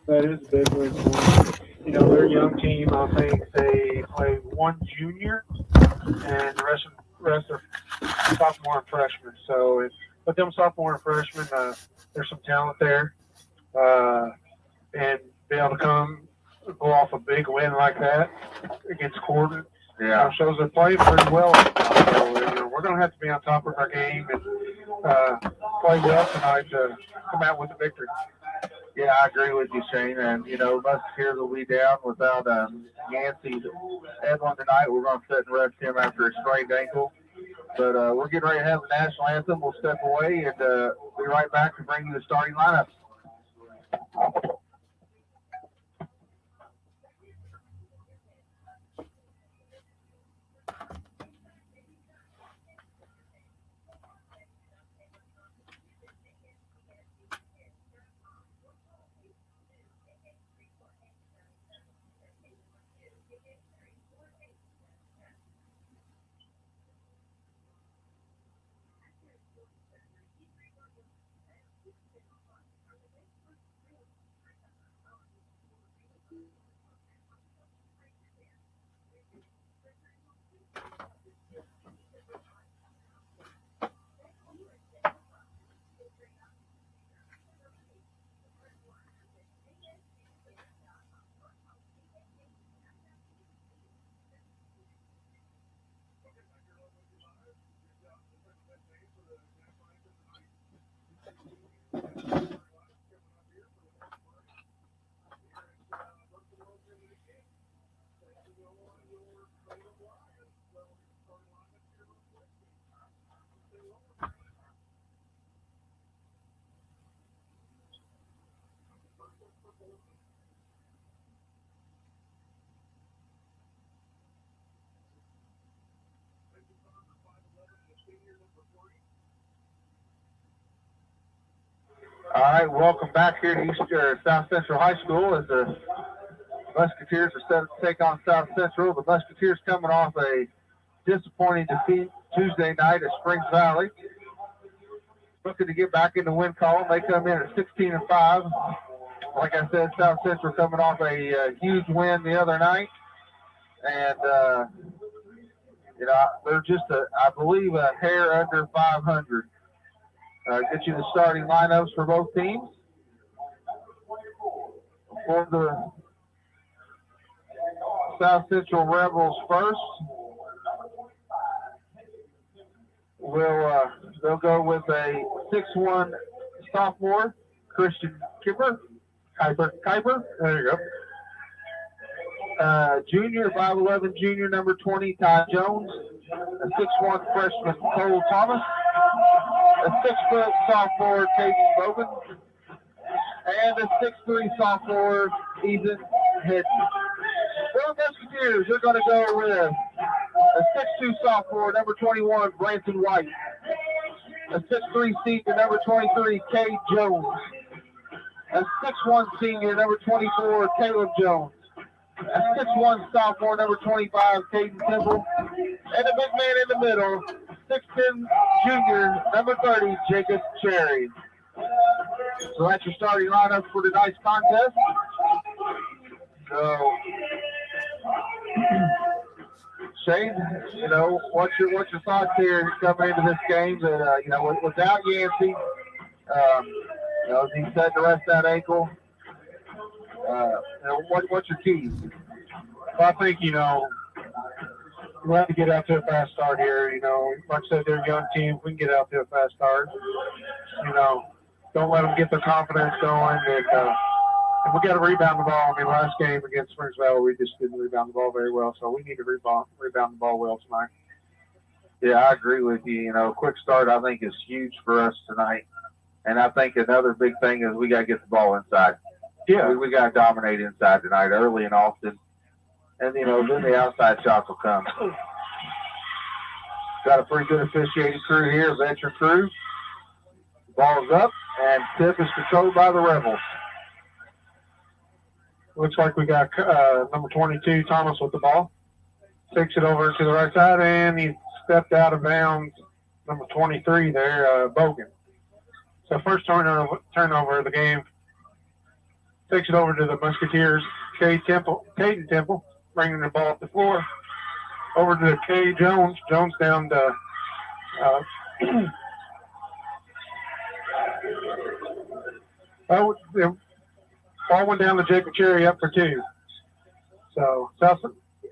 That is a big win for them. You know, their young team, I think they play one junior and the rest are sophomore and freshmen. So, but them sophomore and freshmen, there's some talent there, and be able to go off a big win like that against Corbin, shows they're playing pretty well. So, we're going to have to be on top of our game and play well tonight to come out with a victory. Yeah, I agree with you, Shane. And, Musketeers will be down without Yancey Edlin tonight. We're going to sit and rest him after a sprained ankle. But we're getting ready to have the national anthem. We'll step away and be right back to bring you the starting lineup. All right, welcome back here to South Central High School as the Musketeers are set to take on South Central. The Musketeers coming off a disappointing defeat Tuesday night at Springs Valley. Looking to get back in the win column. They come in at 16-5. Like I said, South Central coming off a huge win the other night. And, they're just, I believe, a hair under 500. Get you the starting lineups for both teams. For the South Central Rebels first, they'll go with a 6'1" sophomore, Christian Kuiper. There you go. Junior, 5'11" junior, number 20, Ty Jones. A 6'1" freshman, Cole Thomas. A 6' sophomore, Caden Logan. And a 6'3" sophomore, Ethan Hedden. For the Musketeers, they're going to go with a 6'2" sophomore, number 21, Branson White. A 6'3" senior, number 23, Cade Jones. A 6'1" senior, number 24, Caleb Jones. A 6'1" sophomore, number 25, Caden Temple. And the big man in the middle, 6'10" junior, number 30, Jacob Cherry. So that's your starting lineup for tonight's contest. So, Shane, what's your thoughts here coming into this game? That without Yancey, as he said to rest that ankle, what's your keys? Well, I think, we have to get out to a fast start here. Like I said, they're a young team. If we can get out to a fast start, don't let them get their confidence going. And we got to rebound the ball. Last game against Springs Valley, we just didn't rebound the ball very well. So we need to rebound the ball well tonight. Yeah, I agree with you. A quick start, I think, is huge for us tonight. And I think another big thing is we got to get the ball inside. Yeah. We got to dominate inside tonight, early and often. And, then the outside shots will come. Got a pretty good officiating crew here, veteran crew. Ball's up, and tip is controlled by the Rebels. Looks like we got number 22, Thomas, with the ball. Takes it over to the right side, and he stepped out of bounds. Number 23 there, Bogan. So first turnover of the game Takes it over to the Musketeers. Caden Temple, bringing the ball up the floor. Over to Kay Jones. Jones down to the ball went down to Jacob Cherry, up for 2. So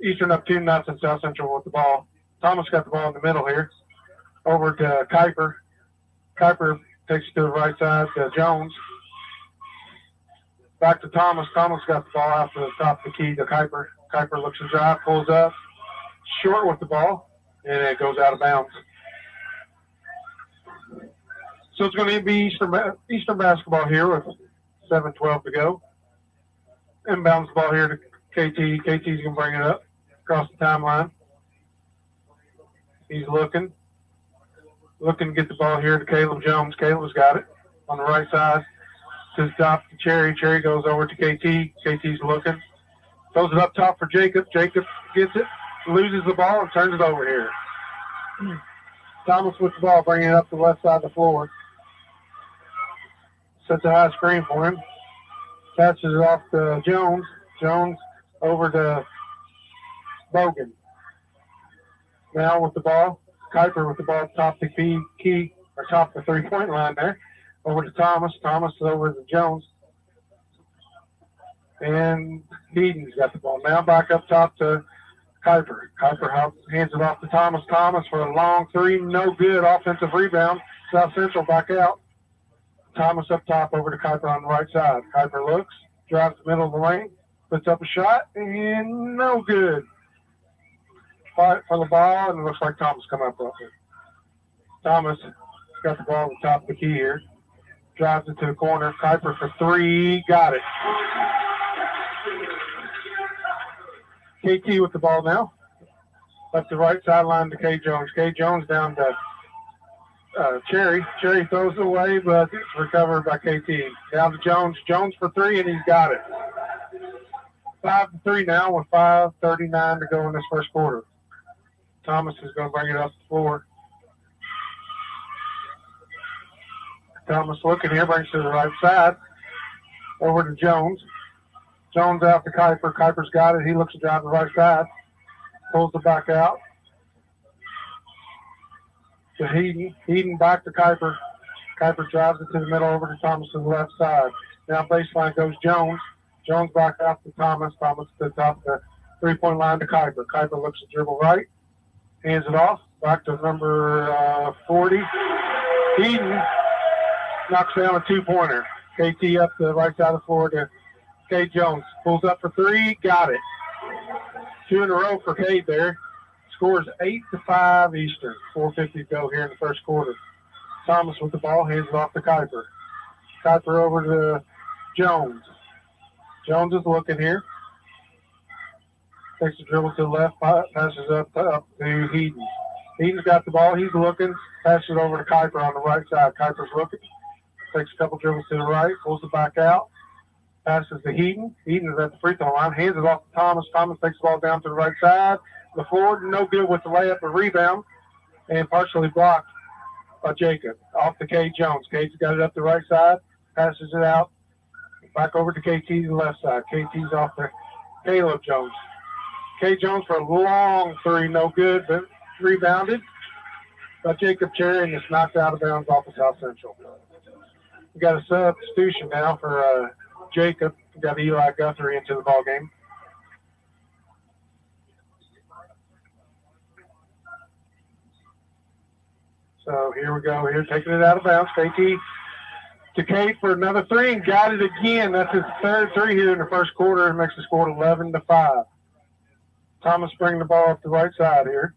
Eastern up 2-0. South Central with the ball. Thomas got the ball in the middle here. Over to Kuiper. Kuiper takes it to the right side to Jones. Back to Thomas. Thomas got the ball out to the top of the key to Kuiper. Kuiper looks to drive, pulls up, short with the ball, and it goes out of bounds. So it's going to be Eastern basketball here with 7:12 to go. Inbounds the ball here to KT. KT's going to bring it up across the timeline. He's looking to get the ball here to Caleb Jones. Caleb's got it on the right side. To the top to Cherry. Cherry goes over to KT. KT's looking. Throws it up top for Jacob. Jacob gets it, loses the ball, and turns it over here. Thomas with the ball, bringing it up to the left side of the floor. Sets a high screen for him. Passes it off to Jones. Jones over to Bogan. Now with the ball. Kuiper with the ball top of the key, or top of the three-point line there. Over to Thomas. Thomas over to Jones. And Heaton's got the ball. Now back up top to Kuiper. Kuiper hands it off to Thomas. Thomas for a long 3. No good. Offensive rebound. South Central back out. Thomas up top over to Kuiper on the right side. Kuiper looks. Drives the middle of the lane. Puts up a shot. And no good. Fight for the ball. And it looks like Thomas come up with it. Thomas got the ball at the top of the key here. Drives it to the corner. Kuiper for 3. Got it. KT with the ball now. Up the right sideline to K. Jones. K. Jones down to Cherry. Cherry throws it away, but it's recovered by KT. Down to Jones. Jones for 3, and he's got it. 5-3 now with 5:39 to go in this first quarter. Thomas is going to bring it up the floor. Thomas looking here, brings it to the right side. Over to Jones. Jones out to Kuiper. Kuiper's got it. He looks to drive the right side. Pulls it back out. To Heaton. Heaton back to Kuiper. Kuiper drives it to the middle over to Thomas to the left side. Now baseline goes Jones. Jones back out to Thomas. Thomas to the top of the three-point line to Kuiper. Kuiper looks to dribble right. Hands it off. Back to number 40. Heaton knocks down a 2-pointer. KT up to the right side of the floor to K. Jones. Pulls up for 3. Got it. 2 in a row for K there. Scores 8-5 Eastern. 4:50 to go here in the first quarter. Thomas with the ball. Hands it off to Kuiper. Kuiper over to Jones. Jones is looking here. Takes the dribble to the left. Passes up to Heaton. Heaton's got the ball. He's looking. Passes it over to Kuiper on the right side. Kuiper's looking. Takes a couple dribbles to the right. Pulls it back out. Passes to Heaton. Heaton is at the free throw line. Hands it off to Thomas. Thomas takes the ball down to the right side. The floor, no good with the layup or rebound. And partially blocked by Jacob. Off to K. Jones. K's got it up the right side. Passes it out. Back over to KT to the left side. KT's off to Caleb Jones. K. Jones for a long 3. No good, but rebounded by Jacob Cherry, and it's knocked out of bounds off of South Central. We got a substitution now for Jacob. We got Eli Guthrie into the ball game. So here we go. Here taking it out of bounds. KT to Kate for another 3 and got it again. That's his third 3 here in the first quarter and makes the score 11-5. Thomas bringing the ball up the right side here.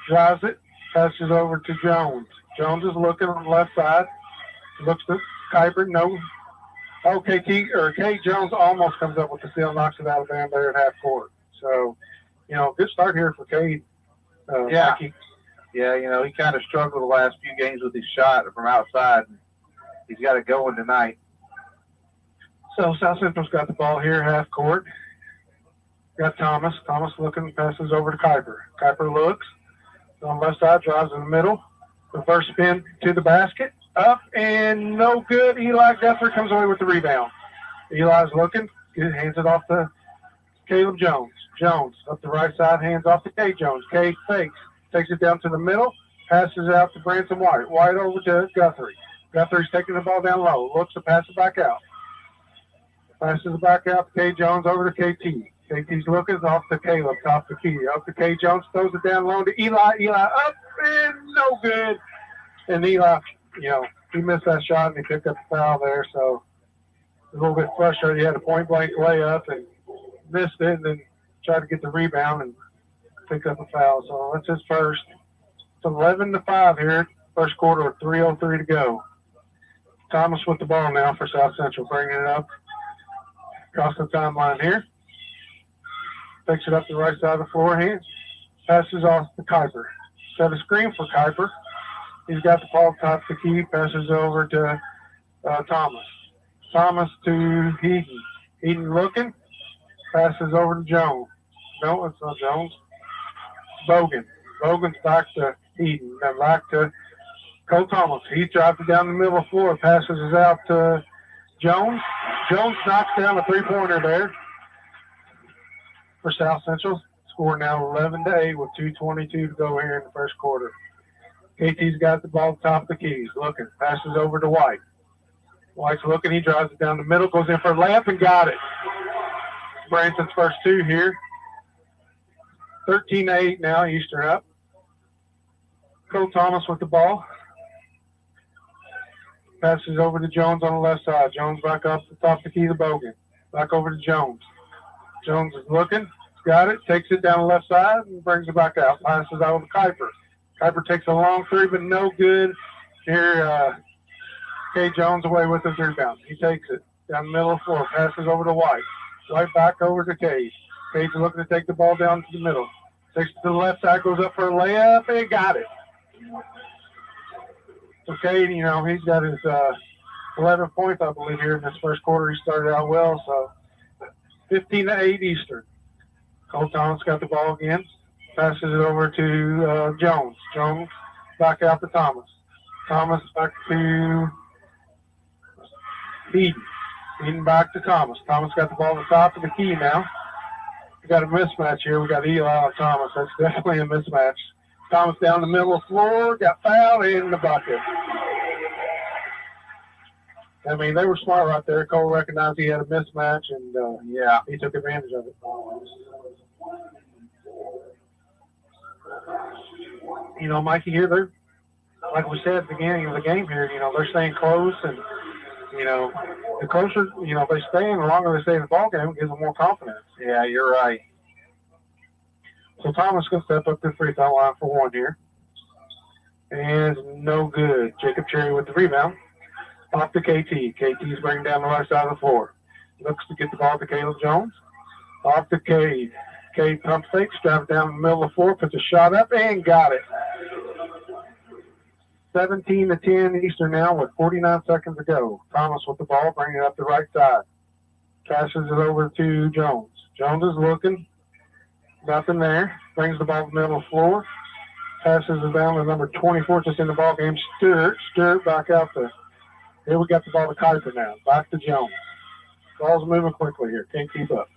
Drives it. Passes over to Jones. Jones is looking on the left side. Looks to Kuiper. No. Oh, K. Jones almost comes up with the steal, knocks it out of bounds there at half court. So, good start here for Cade. Yeah. Mikie. Yeah, he kind of struggled the last few games with his shot from outside. He's got it going tonight. So South Central's got the ball here, half court. Got Thomas. Thomas looking, passes over to Kuiper. Kuiper looks. On the left side, drives in the middle. Reverse spin to the basket. Up and no good. Eli Guthrie comes away with the rebound. Eli's looking. Hands it off to Caleb Jones. Jones up the right side, hands off to Kay Jones. Kay fakes. Takes it down to the middle. Passes out to Branson White. White over to Guthrie. Guthrie's taking the ball down low. Looks to pass it back out. Passes it back out to Kay Jones over to KT. KT's looking off to Caleb, top the key. Up to Kay Jones, throws it down low to Eli. Eli up and no good. And Eli, he missed that shot and he picked up the foul there. So a little bit frustrated. He had a point blank layup and missed it and then tried to get the rebound and pick up a foul. So that's his first. It's 11-5 here. First quarter with 3:03 to go. Thomas with the ball now for South Central, bringing it up across the timeline here. Takes it up the right side of the floor. Hands. Passes off to Kuiper. Set a screen for Kuiper. He's got the ball top the key. Passes over to Thomas. Thomas to Heaton. Heaton looking. Passes over to Jones. No, it's not Jones. It's Bogan. Bogan's back to Heaton. Then back to Cole Thomas. He drives it down the middle of the floor. Passes it out to Jones. Jones knocks down a three-pointer there for South Central. Score now 11-8 with 2:22 to go here in the first quarter. KT's got the ball top of the keys. Looking. Passes over to White. White's looking. He drives it down the middle. Goes in for a layup and got it. Branson's first two here. 13-8 now. Eastern up. Cole Thomas with the ball. Passes over to Jones on the left side. Jones back up the top of the key to Bogan. Back over to Jones. Jones is looking. Got it. Takes it down the left side and brings it back out. Passes out to Kuiper. Kuiper takes a long three, but no good. Here, Kay Jones away with his rebound. He takes it down the middle of the floor. Passes over to White. White back over to Cage. Cage is looking to take the ball down to the middle. Takes it to the left side, goes up for a layup, and got it. So Cade, he's got his 11 points, I believe, here in this first quarter. He started out well, so 15-8 Eastern. Cole Thomas got the ball again. Passes it over to Jones. Jones back out to Thomas. Thomas back to Eden. Eden back to Thomas. Thomas got the ball at the top of the key now. We got a mismatch here. We got Eli and Thomas. That's definitely a mismatch. Thomas down the middle of the floor, got fouled in the bucket. I mean, they were smart right there. Cole recognized he had a mismatch, and he took advantage of it. Mikey, here, they're, like we said at the beginning of the game here, they're staying close, and, the closer, they stay in, the longer they stay in the ball game, it gives them more confidence. Yeah, you're right. So Thomas going to step up to the free throw line for one here. And no good. Jacob Cherry with the rebound. Off to KT. KT's bringing down the right side of the floor. Looks to get the ball to Caleb Jones. Off to Cade. Cade pump fakes, drives down the middle of the floor, puts a shot up, and got it. 17-10 Eastern now with 49 seconds to go. Thomas with the ball, bringing it up the right side. Passes it over to Jones. Jones is looking. Nothing there. Brings the ball to the middle of the floor. Passes it down to number 24 just in the ball game. Stewart back out there. Here we got the ball to Kuiper now. Back to Jones. Ball's moving quickly here. Can't keep up.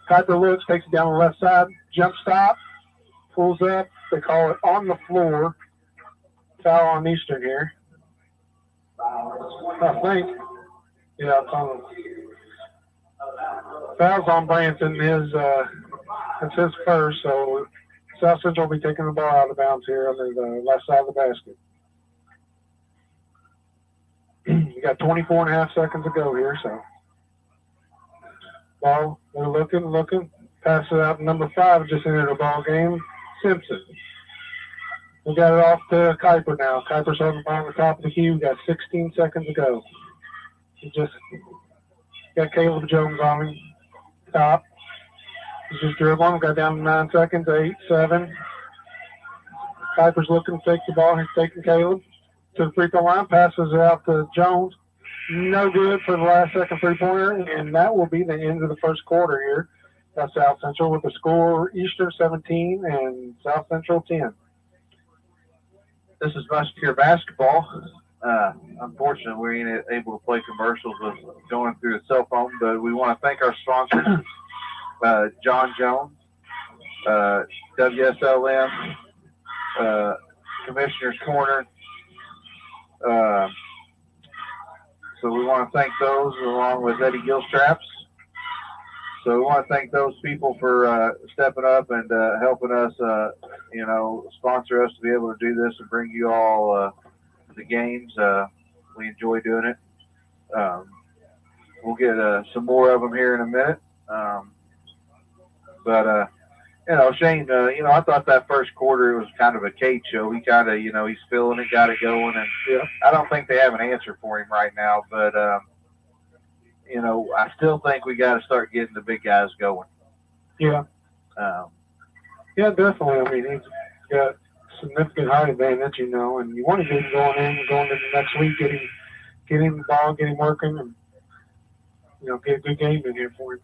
Kuiper looks, takes it down the left side. Jump stop. Pulls up. They call it on the floor. Foul on Eastern here. I think. Yeah, it's on. Foul's on Branson. It's his first, so South Central will be taking the ball out of bounds here under the left side of the basket. You got 24.5 seconds to go here, so. Ball, they're looking. Pass it out to number 5, just entered the ball game. Simpson. We got it off to Kuiper now. Kuiper's holding the ball on the top of the key. We got 16 seconds to go. He just got Caleb Jones on him. Top. He's just dribbling. Got down to 9 seconds. 8, 7. Kuiper's looking to take the ball. He's taking Caleb to the free throw line. Passes it out to Jones. No good for the last second three-pointer. And that will be the end of the first quarter here at South Central with the score Eastern 17 and South Central 10. This is Musketeer basketball. Unfortunately, we ain't able to play commercials with going through a cell phone, but we want to thank our sponsors, John Jones, WSLM, Commissioner's Corner. So we want to thank those along with Eddie Gilstraps. So we want to thank those people for stepping up and helping us, sponsor us to be able to do this and bring you all the games. We enjoy doing it. We'll get some more of them here in a minute. Shane, I thought that first quarter was kind of a Cade show. He kind of, he's feeling it, got it going. And I don't think they have an answer for him right now. But, I still think we got to start getting the big guys going. Yeah. Yeah, definitely. I mean, he's got significant height advantage, and you want to get him going into the next week, get him the ball, get him working, and, get a good game in here for him.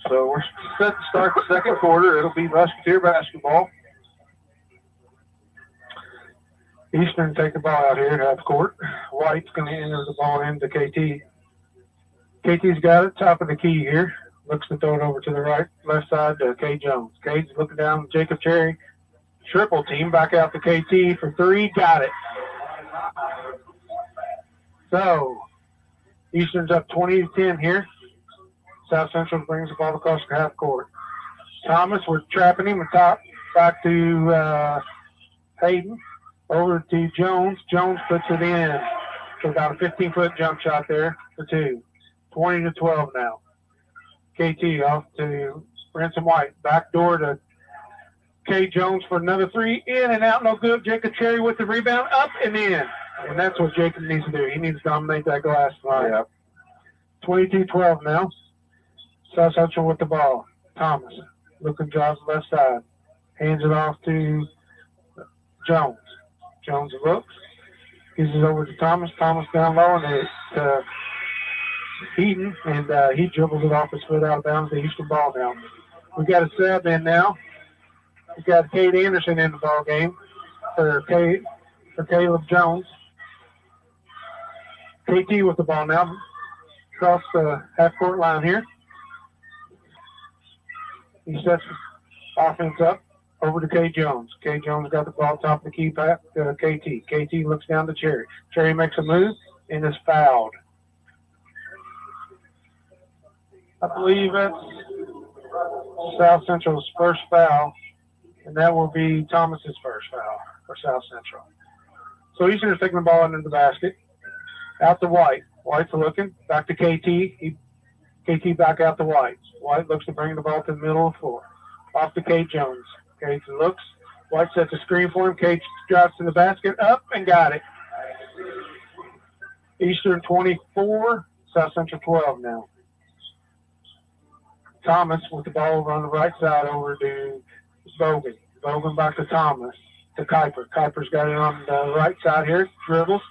So we're set to start the second quarter. It'll be Musketeer basketball. Eastern take the ball out here at half court. White's going to enter the ball into KT. KT's got it, top of the key here. Looks to throw it over to the left side to K. Jones. K's looking down Jacob Cherry. Triple team back out to KT for three. Got it. So Eastern's up 20-10 here. South Central brings the ball across the half court. Thomas, we're trapping him at top. Back to Hayden. Over to Jones. Jones puts it in. So about a 15-foot jump shot there for two. 20-12 now. KT off to Ransom White. Back door to K. Jones for another three. In and out, no good. Jacob Cherry with the rebound. Up and in. And that's what Jacob needs to do. He needs to dominate that glass line. Yeah. 22-12 now. South Central with the ball. Thomas looking drives left side. Hands it off to Jones. Jones looks. Gives it over to Thomas. Thomas down low and it's Heaton, and he dribbles it off his foot out of bounds. The Eastern ball now. We got a sub in now. We got Cade Anderson in the ball game for Caleb Jones. KT with the ball now. Across the half-court line here. He sets offense up over to K. Jones. K. Jones got the ball top of the key pass to KT. KT looks down to Cherry. Cherry makes a move and is fouled. I believe that's South Central's first foul, and that will be Thomas's first foul for South Central. So Eastern is taking the ball into the basket. Out to White. White's looking. Back to KT. KT back out to White. White looks to bring the ball to the middle of the floor. Off to K. Jones. K. looks. White sets a screen for him. K. drives to the basket. Up and got it. Eastern 24. South Central 12 now. Thomas with the ball over on the right side over to Bogan. Bogan back to Thomas. To Kuiper. Kuiper's got it on the right side here. Dribbles.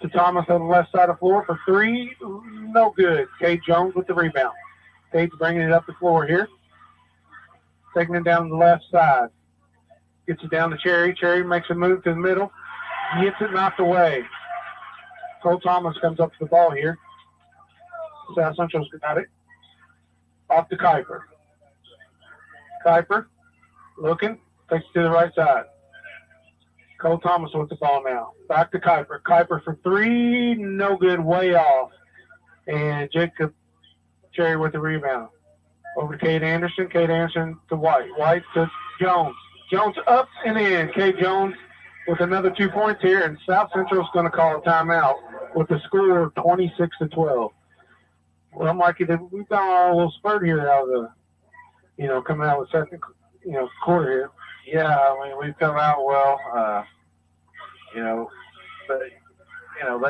To Thomas on the left side of the floor for three. No good. Cade Jones with the rebound. Cade's bringing it up the floor here. Taking it down the left side. Gets it down to Cherry. Cherry makes a move to the middle. Gets it knocked away. Cole Thomas comes up to the ball here. South Central's got it. Off to Kuiper. Kuiper looking. Takes it to the right side. Cole Thomas with the ball now. Back to Kuiper. Kuiper for three. No good. Way off. And Jacob Cherry with the rebound. Over to Cade Anderson. Cade Anderson to White. White to Jones. Jones up and in. Cade Jones with another 2 points here. And South Central's going to call a timeout with the score of 26-12. Well, Mikey, we've got a little spurt here out of the, coming out with second, quarter here. Yeah, I mean, we've come out well, but,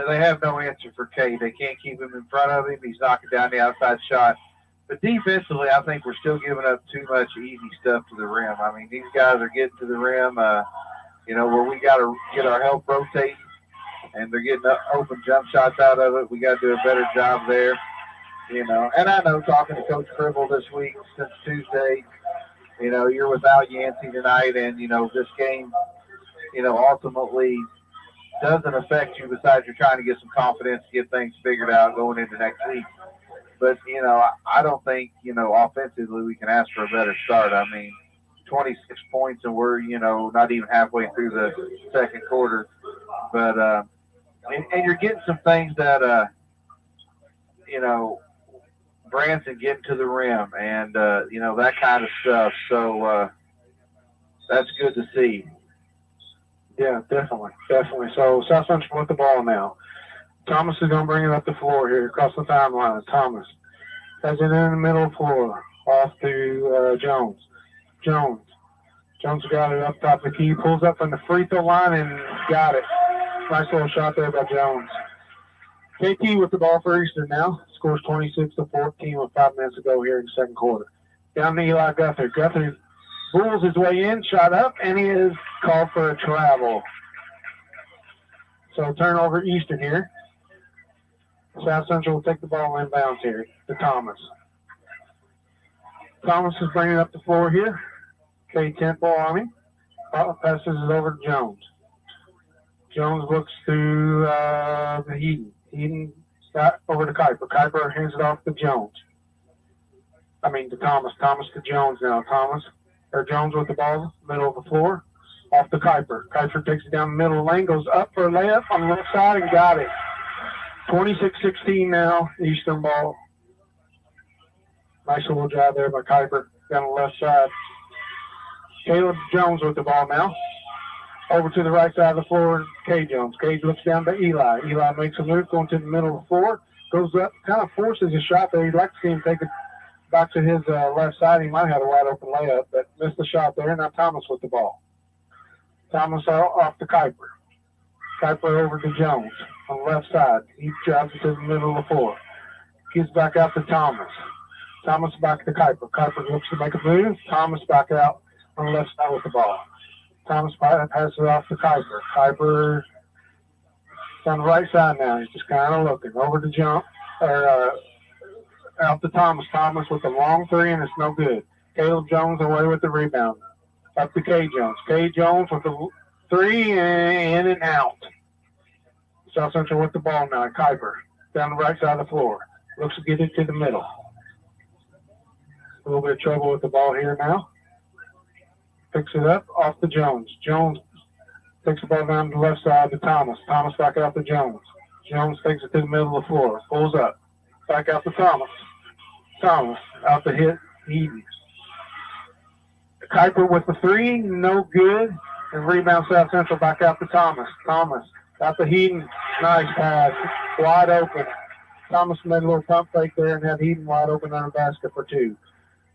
they have no answer for Cade. They can't keep him in front of him. He's knocking down the outside shot. But defensively, I think we're still giving up too much easy stuff to the rim. I mean, these guys are getting to the rim, where we got to get our help rotating, and they're getting open jump shots out of it. We got to do a better job there. And I know talking to Coach Cribble this week since Tuesday, you're without Yancey tonight, and, this game, ultimately doesn't affect you besides you're trying to get some confidence, get things figured out going into next week. But, I don't think, offensively we can ask for a better start. I mean, 26 points and we're, not even halfway through the second quarter. But, and you're getting some things that, Branson getting to the rim and, that kind of stuff. So that's good to see. Yeah, definitely. So South Central with the ball now. Thomas is going to bring it up the floor here across the timeline. Thomas has it in the middle of the floor off to Jones. Jones got it up top of the key, pulls up from the free throw line and got it. Nice little shot there by Jones. KT with the ball for Eastern now. Scores 26-14 with 5 minutes to go here in the second quarter. Down to Eli Guthrie. Guthrie bulls his way in, shot up, and he is called for a travel. So turnover Eastern here. South Central will take the ball inbounds here to Thomas. Thomas is bringing up the floor here. K Temple on him. Passes it over to Jones. Jones looks to Heaton. Heaton got over to Kuiper. Kuiper hands it off to Jones. To Thomas. Thomas to Jones now. Jones with the ball, middle of the floor, off to Kuiper. Kuiper takes it down the middle lane, goes up for a layup on the left side and got it. 26-16 now, Eastern ball. Nice little job there by Kuiper down the left side. Caleb Jones with the ball now. Over to the right side of the floor, K. Jones. K looks down to Eli. Eli makes a move, going to the middle of the floor. Goes up, kind of forces a shot there. You'd like to see him take it back to his left side. He might have a wide open layup, but missed the shot there. Now Thomas with the ball. Thomas off to Kuiper. Kuiper over to Jones on the left side. He drives it to the middle of the floor. Gives back out to Thomas. Thomas back to Kuiper. Kuiper looks to make a move. Thomas back out on the left side with the ball. Thomas passes it off to Kuiper. Kuiper on the right side now. He's just kind of looking. Over to out to Thomas. Thomas with a long three, and it's no good. Caleb Jones away with the rebound. Up to K. Jones. K. Jones with the three, in and out. South Central with the ball now. Kuiper down the right side of the floor. Looks to get it to the middle. A little bit of trouble with the ball here now. Picks it up off to Jones. Jones takes the ball down to the left side to Thomas. Thomas back out to Jones. Jones takes it to the middle of the floor. Pulls up. Back out to Thomas. Thomas out to hit Eden. Kuiper with the three. No good. And rebound South Central back out to Thomas. Thomas out to Heaton. Nice pass. Wide open. Thomas made a little pump fake there and had Heaton wide open on a basket for two.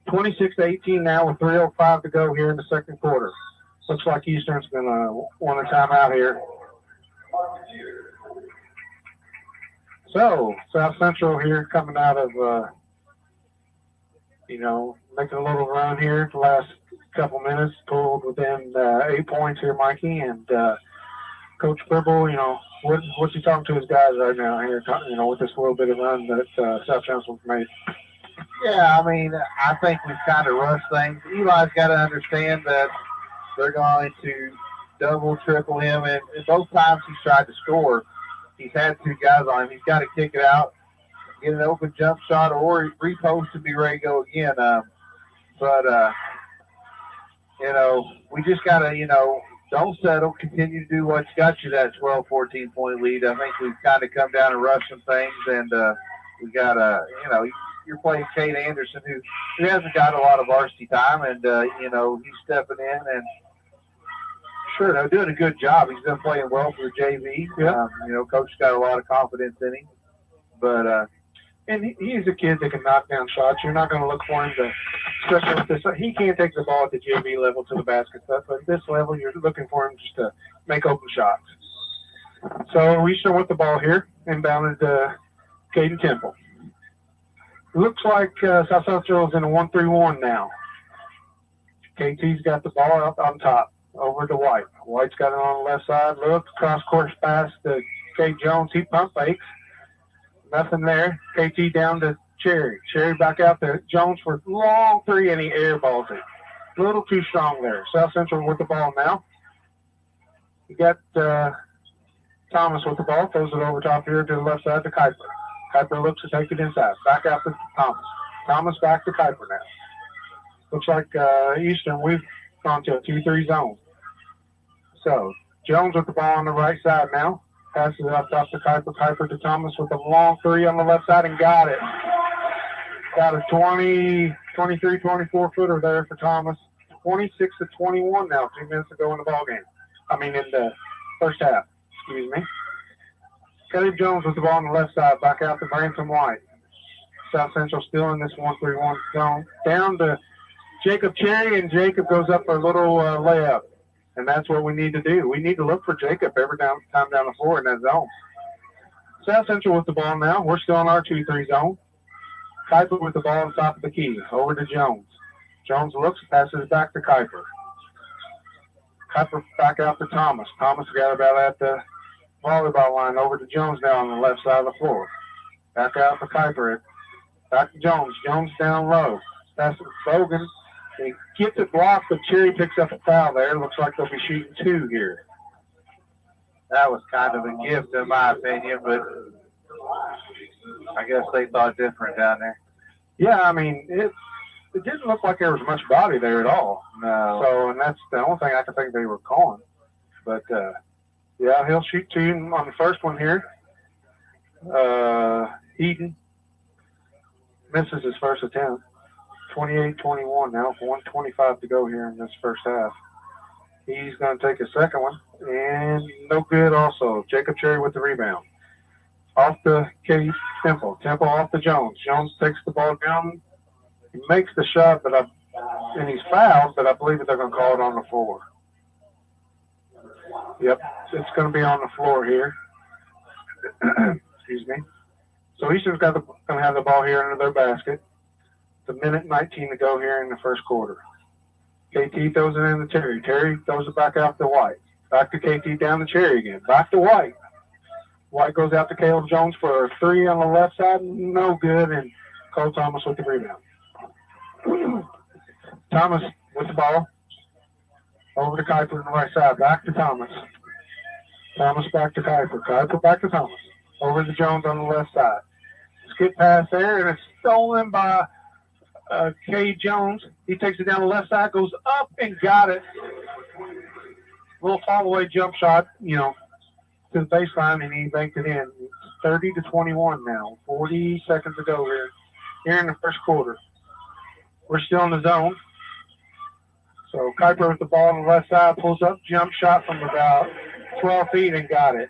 26-18 now with 3:05 to go here in the second quarter. Looks like Eastern's going to want a timeout here. So, South Central here coming out of, making a little run here the last couple minutes, pulled within 8 points here, Mikey. And Coach Purple, what's he talking to his guys right now here, with this little bit of run that South Central's made? Yeah, I think we've kind of rushed things. Eli's got to understand that they're going to double, triple him, and both times he's tried to score, he's had two guys on him. He's got to kick it out, get an open jump shot, or repost to be ready to go again. We just got to, don't settle, continue to do what's got you that 12, 14-point lead. I think we've kind of come down and rushed some things, and we got to, you're playing Cade Anderson, who hasn't got a lot of varsity time, and, he's stepping in, and sure, they're doing a good job. He's been playing well for the JV. Yeah. Coach got a lot of confidence in him. But and he's a kid that can knock down shots. You're not going to look for him to, especially with this. He can't take the ball at the JV level to the basket, but at this level, you're looking for him just to make open shots. So Eastern with the ball here, inbounded Caden Temple. Looks like South Central is in a 1-3-1 now. KT's got the ball up on top, over to White. White's got it on the left side. Looks, cross-court pass to K. Jones. He pump fakes. Nothing there. KT down to Cherry. Cherry back out there. Jones for long three, and he airballs it. A little too strong there. South Central with the ball now. You got Thomas with the ball, throws it over top here to the left side to Kuiper. Kuiper looks to take it inside. Back out to Thomas. Thomas back to Kuiper now. Looks like Eastern, we've gone to a 2-3 zone. So Jones with the ball on the right side now. Passes it up top to Kuiper. Kuiper to Thomas with a long three on the left side and got it. Got a 23, 24 footer there for Thomas. 26-21 now, 2 minutes to go in the ball game. I mean, in the first half. Excuse me. Caleb Jones with the ball on the left side. Back out to Branson White. South Central still in this 1-3-1 zone. Down to Jacob Cherry, and Jacob goes up for a little layup. And that's what we need to do. We need to look for Jacob every time down the floor in that zone. South Central with the ball now. We're still in our 2-3 zone. Kuiper with the ball on top of the key. Over to Jones. Jones looks, passes back to Kuiper. Kuiper back out to Thomas. Thomas got about at the volleyball line. Over to Jones now on the left side of the floor. Back out to Kuiper. Back to Jones. Jones down low. Passes to Bogan. He gets it blocked, but Cherry picks up a foul there. Looks like they'll be shooting 2 here. That was kind of a gift in my opinion, but I guess they thought different down there. Yeah, I mean, it didn't look like there was much body there at all. No. So, and that's the only thing I can think they were calling. But, yeah, he'll shoot 2 on the first one here. Eden misses his first attempt. 28-21 now, 1:25 to go here in this first half. He's going to take a second one, and no good also. Jacob Cherry with the rebound. Off to Katie Temple. Temple off to Jones. Jones takes the ball down. He makes the shot, and he's fouled, but I believe that they're going to call it on the floor. Yep, it's going to be on the floor here. Excuse me. So Eastern's going to have the ball here under their basket. It's 1:19 to go here in the first quarter. KT throws it in to Terry. Terry throws it back out to White. Back to KT, down to Cherry again. Back to White. White goes out to Caleb Jones for a 3 on the left side. No good. And Cole Thomas with the rebound. Thomas with the ball. Over to Kuiper on the right side. Back to Thomas. Thomas back to Kuiper. Kuiper back to Thomas. Over to Jones on the left side. Skip pass there, and it's stolen by K. Jones. He takes it down the left side, goes up and got it. Little fall-away jump shot, to the baseline, and he banked it in. 30-21 now. 40 seconds to go here in the first quarter. We're still in the zone. So Kuiper with the ball on the left side, pulls up, jump shot from about 12 feet and got it.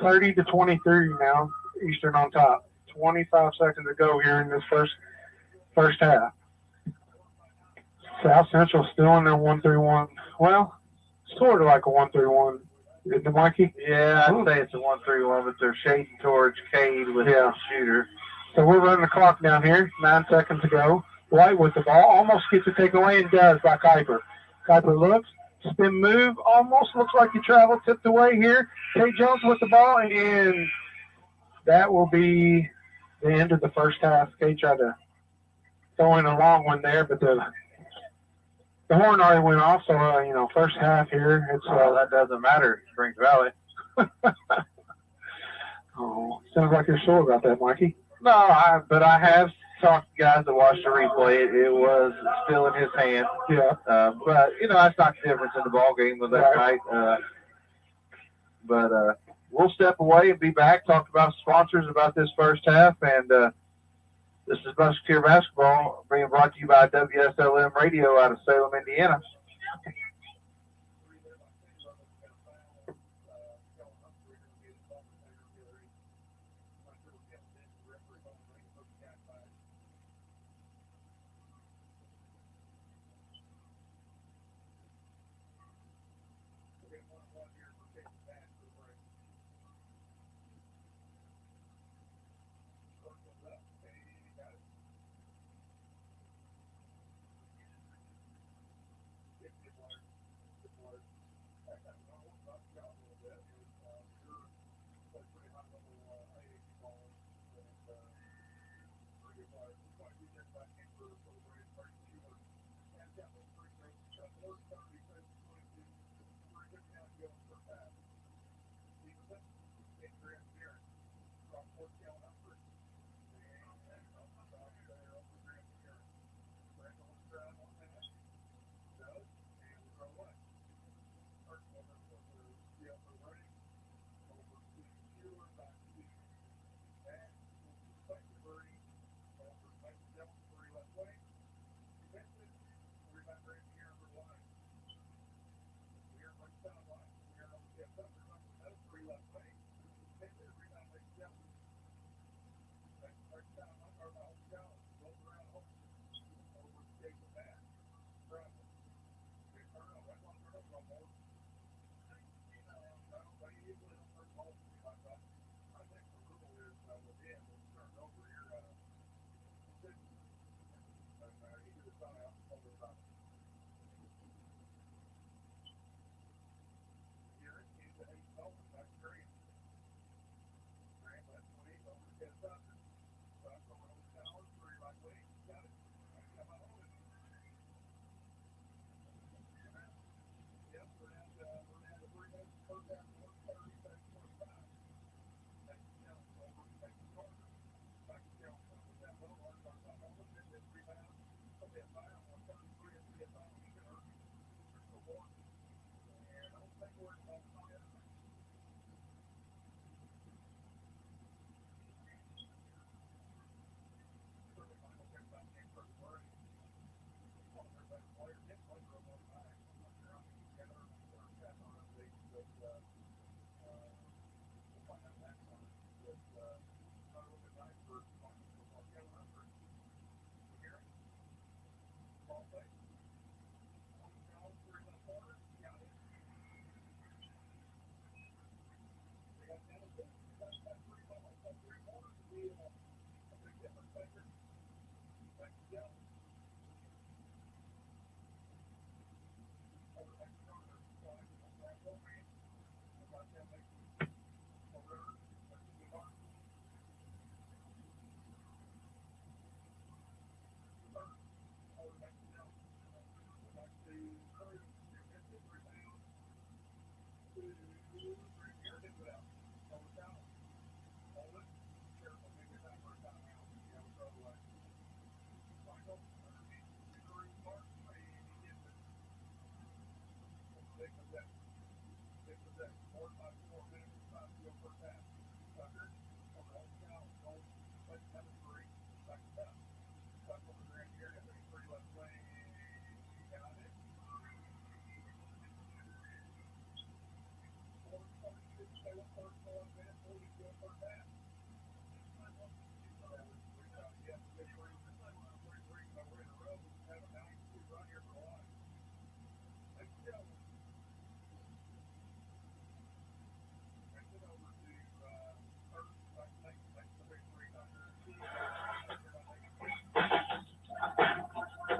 30-23 now. Eastern on top. 25 seconds to go here in this first half. South Central still in their 1-3-1. Well, sort of like a 1-3-1. Isn't it, Mikey? Yeah, I'd say it's a 1-3-1, but they're shading towards Cade with the shooter. So we're running the clock down here. 9 seconds to go. White with the ball. Almost gets a takeaway and does by Kuiper. Kuiper looks. Spin move. Almost looks like he traveled. Tipped away here. Kay Jones with the ball. And that will be the end of the first half. Kay tried to throw in a long one there, but the horn already went off. So, first half here. It's that doesn't matter. Springs Valley. Oh, sounds like you're sore about that, Mikey. No, but I have talked to guys that watched the replay. It was still in his hand. Yeah. But, that's not the difference in the ball game with that night. But we'll step away and be back, talk about sponsors about this first half. And this is Musketeer Basketball being brought to you by WSLM Radio out of Salem, Indiana.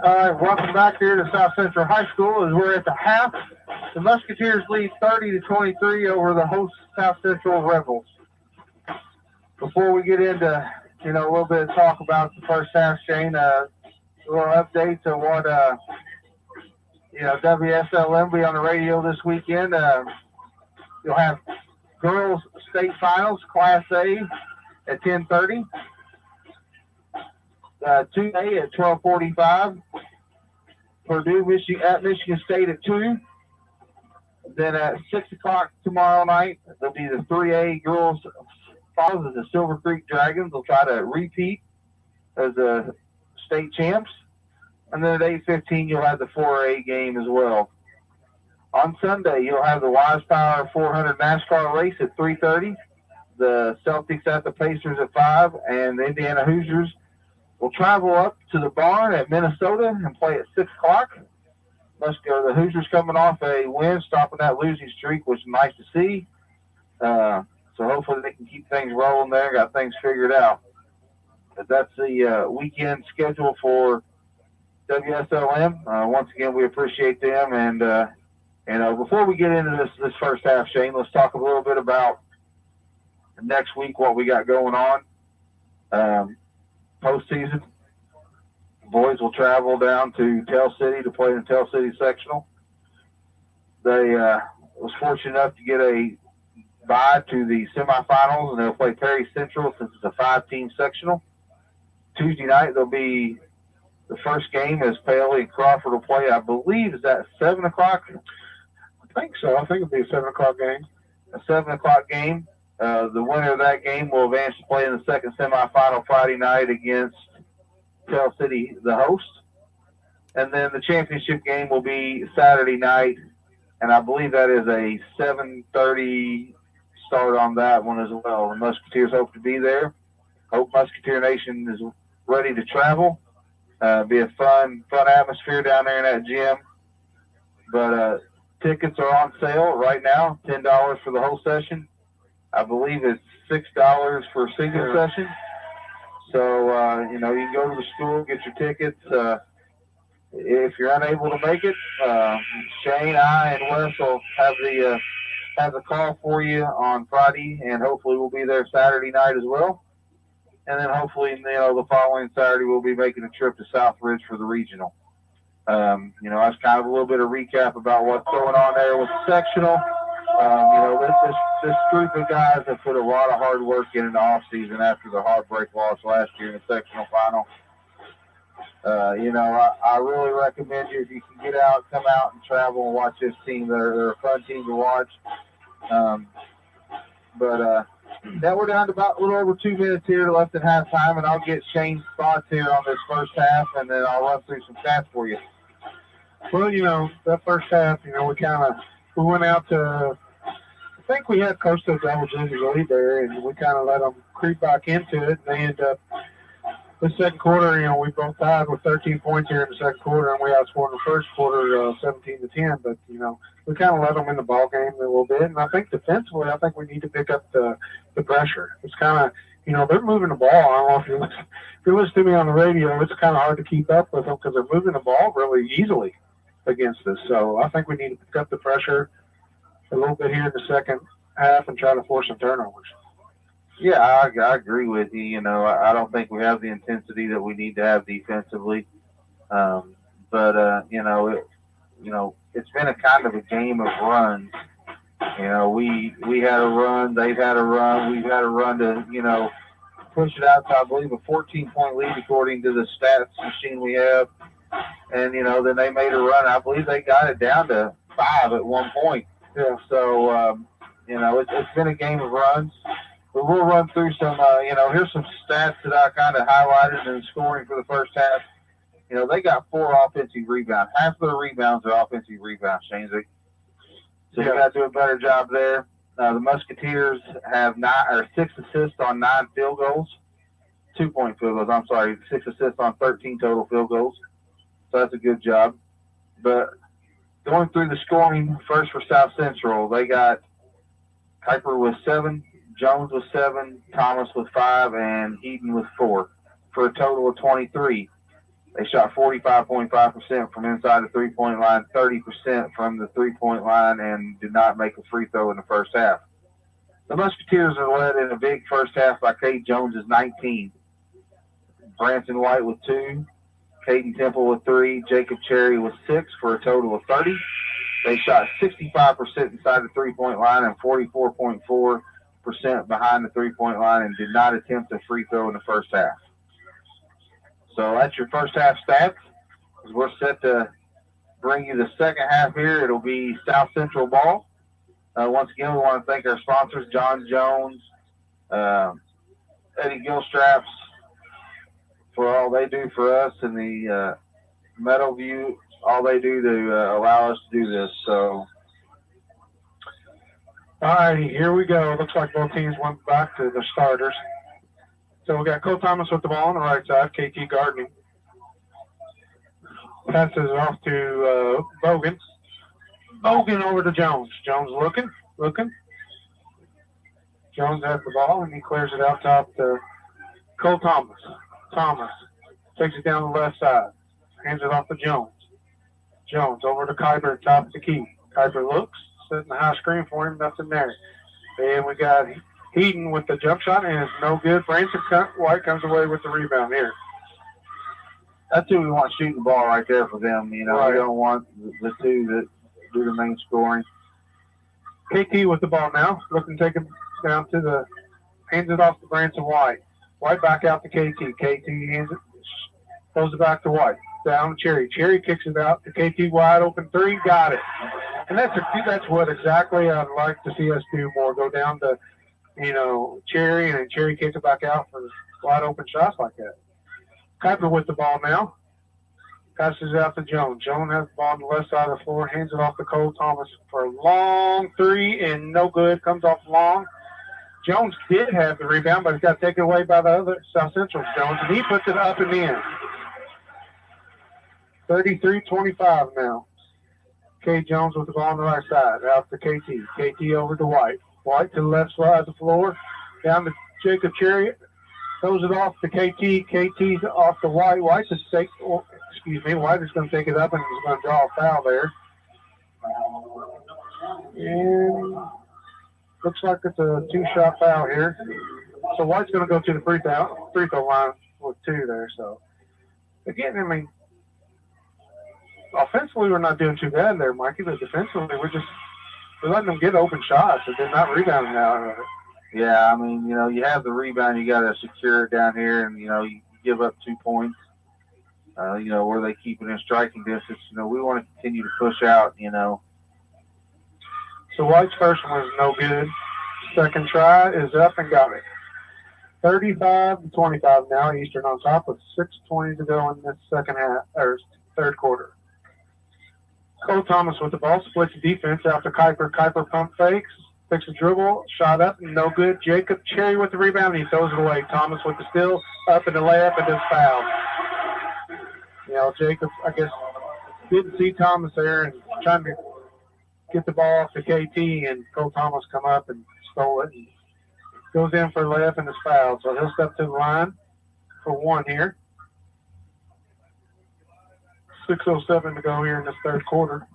All right, welcome back here to South Central High School as we're at the half. The Musketeers lead 30-23 over the host South Central Rebels. Before we get into, a little bit of talk about the first half, Shane, a little updates on what, WSLM be on the radio this weekend. You'll have girls state finals, Class A at 10:30. 2A at 12:45. Purdue at Michigan State at 2. Then at 6 o'clock tomorrow night, there'll be the 3A girls finals as the Silver Creek Dragons. They'll try to repeat as the state champs. And then at 8:15, you'll have the 4A game as well. On Sunday, you'll have the Wise Power 400 NASCAR race at 3:30. The Celtics at the Pacers at 5, and the Indiana Hoosiers will travel up to the barn at Minnesota and play at 6 o'clock. The Hoosiers coming off a win, stopping that losing streak, which is nice to see. So hopefully they can keep things rolling there, got things figured out. But that's the weekend schedule for WSLM. Once again, we appreciate them. And before we get into this first half, Shane, let's talk a little bit about next week, what we got going on. Postseason. Boys will travel down to Tell City to play in the Tell City sectional. They was fortunate enough to get a bye to the semifinals, and they'll play Perry Central since it's a 5-team sectional. Tuesday night, there'll be the first game as Paley and Crawford will play, I believe, is that 7 o'clock? I think so. I think it'll be a 7 o'clock game. A 7 o'clock game. The winner of that game will advance to play in the second semifinal Friday night against Tell City, the host. And then the championship game will be Saturday night, and I believe that is a 7:30 start on that one as well. The Musketeers hope to be there. Hope Musketeer Nation is ready to travel. Be a fun atmosphere down there in that gym. But tickets are on sale right now, $10 for the whole session. I believe it's $6 for a single session. So, you can go to the school, get your tickets. If you're unable to make it, Shane, I, and Wes will have the call for you on Friday, and hopefully we'll be there Saturday night as well. And then hopefully, the following Saturday we'll be making a trip to South Ridge for the regional. That's kind of a little bit of recap about what's going on there with the sectional. This group of guys have put a lot of hard work in the off season after the heartbreak loss last year in the sectional final. I really recommend you, if you can get out, come out and travel and watch this team. They're a fun team to watch. Now we're down to about a little over 2 minutes here left at halftime, and I'll get Shane's thoughts here on this first half, and then I'll run through some stats for you. Well, that first half, we went out to, I think we had close to a double-digit lead there, and we kind of let them creep back into it. They ended up, the second quarter, we both tied with 13 points here in the second quarter, and we outscored in the first quarter 17-10. But, we kind of let them in the ball game a little bit. And I think defensively, we need to pick up the pressure. It's kind of, they're moving the ball. I don't know if you listen to me on the radio, it's kind of hard to keep up with them because they're moving the ball really easily against us. So I think we need to pick up the pressure a little bit here in the second half and try to force some turnovers. Yeah, I agree with you. I don't think we have the intensity that we need to have defensively. It's been a kind of a game of runs. We had a run, they've had a run, we've had a run to, push it out to, I believe, a 14-point lead according to the stats machine we have. And, then they made a run. I believe they got it down to 5 at one point. Yeah. So, it's been a game of runs. But we'll run through some, here's some stats that I kind of highlighted in scoring for the first half. They got 4 offensive rebounds. Half of their rebounds are offensive rebounds, Shane. So you got to do a better job there. The Musketeers have 6 assists on 9 field goals. 2-point field goals, I'm sorry. 6 assists on 13 total field goals. So that's a good job. But going through the scoring, first for South Central, they got Kuiper with 7, Jones with 7, Thomas with 5, and Eden with 4, for a total of 23. They shot 45.5% from inside the three-point line, 30% from the three-point line, and did not make a free throw in the first half. The Musketeers are led in a big first half by Kate Jones's 19. Branson White with 2, Caden Temple with 3, Jacob Cherry with 6 for a total of 30. They shot 65% inside the three-point line and 44.4% behind the three-point line and did not attempt a free throw in the first half. So that's your first half stats. We're set to bring you the second half here. It'll be South Central ball. Once again, we want to thank our sponsors, John Jones, Eddie Gilstraps, for all they do for us, and the Meadowview, all they do to allow us to do this. So, all righty, here we go. Looks like both teams went back to the starters. So we got Cole Thomas with the ball on the right side, KT Gardening. Passes off to Bogan. Bogan over to Jones. Jones looking. Jones has the ball, and he clears it out top to Cole Thomas. Thomas takes it down the left side. Hands it off to Jones. Jones over to Kuiper, top of the key. Kuiper looks, setting the high screen for him, nothing there. And we got Heaton with the jump shot, and it's no good. Branson White comes away with the rebound here. That's who we want shooting the ball right there for them. You know, right. We don't want the two that do the main scoring. KT with the ball now, looking to take it down to the, hands it off to Branson White. White back out to KT. KT hands it, throws it back to White. Down to Cherry. Cherry kicks it out to KT, wide open three, got it. And that's what exactly I'd like to see us do more. Go down to, Cherry, and then Cherry kicks it back out for wide open shots like that. Kuiper with the ball now. Passes it out to Jones. Jones has the ball on the left side of the floor, hands it off to Cole Thomas for a long three, and no good. Comes off long. Jones did have the rebound, but it got taken away by the other South Central Jones, and he puts it up and in. 33-25 now. K. Jones with the ball on the right side, out to KT. KT over to White. White to the left side of the floor, down to Jacob Cherry. Throws it off to KT. KT's off to White. White is going to take it up, and he's going to draw a foul there. And looks like it's a two-shot foul here. So White's going to go to the free throw line with 2 there. So, again, offensively, we're not doing too bad there, Mikey, but defensively, we're letting them get open shots, and they're not rebounding out of it. Yeah, you have the rebound, you got to secure it down here, and, you give up 2 points, where they keep it in striking distance. We want to continue to push out, So White's first one was no good. Second try is up and got it. 35-25 now, Eastern on top with 6:20 to go in this third quarter. Cole Thomas with the ball, splits the defense out to Kuiper. Kuiper pump fakes, takes a dribble, shot up, no good. Jacob Cherry with the rebound, he throws it away. Thomas with the steal, up and the layup, and just fouled. Jacob, I guess, didn't see Thomas there and trying to get the ball off to KT, and Cole Thomas come up and stole it. And goes in for a layup and is fouled. So he'll step to the line for 1 here. 6:07 to go here in this third quarter.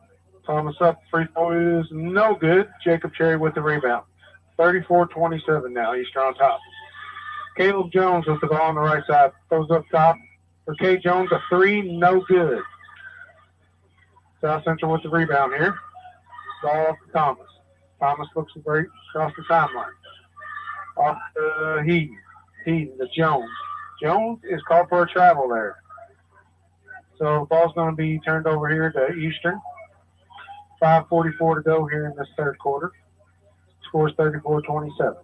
Thomas up, free throw is no good. Jacob Cherry with the rebound. 34-27 now, Eastern on top. Caleb Jones with the ball on the right side. Throws up top for K. Jones, a 3, no good. South Central with the rebound here. Ball off to Thomas. Thomas looks great across the timeline. Off to Heaton. Heaton to Jones. Jones is called for a travel there. So the ball's going to be turned over here to Eastern. 5:44 to go here in this third quarter. Scores 34-27.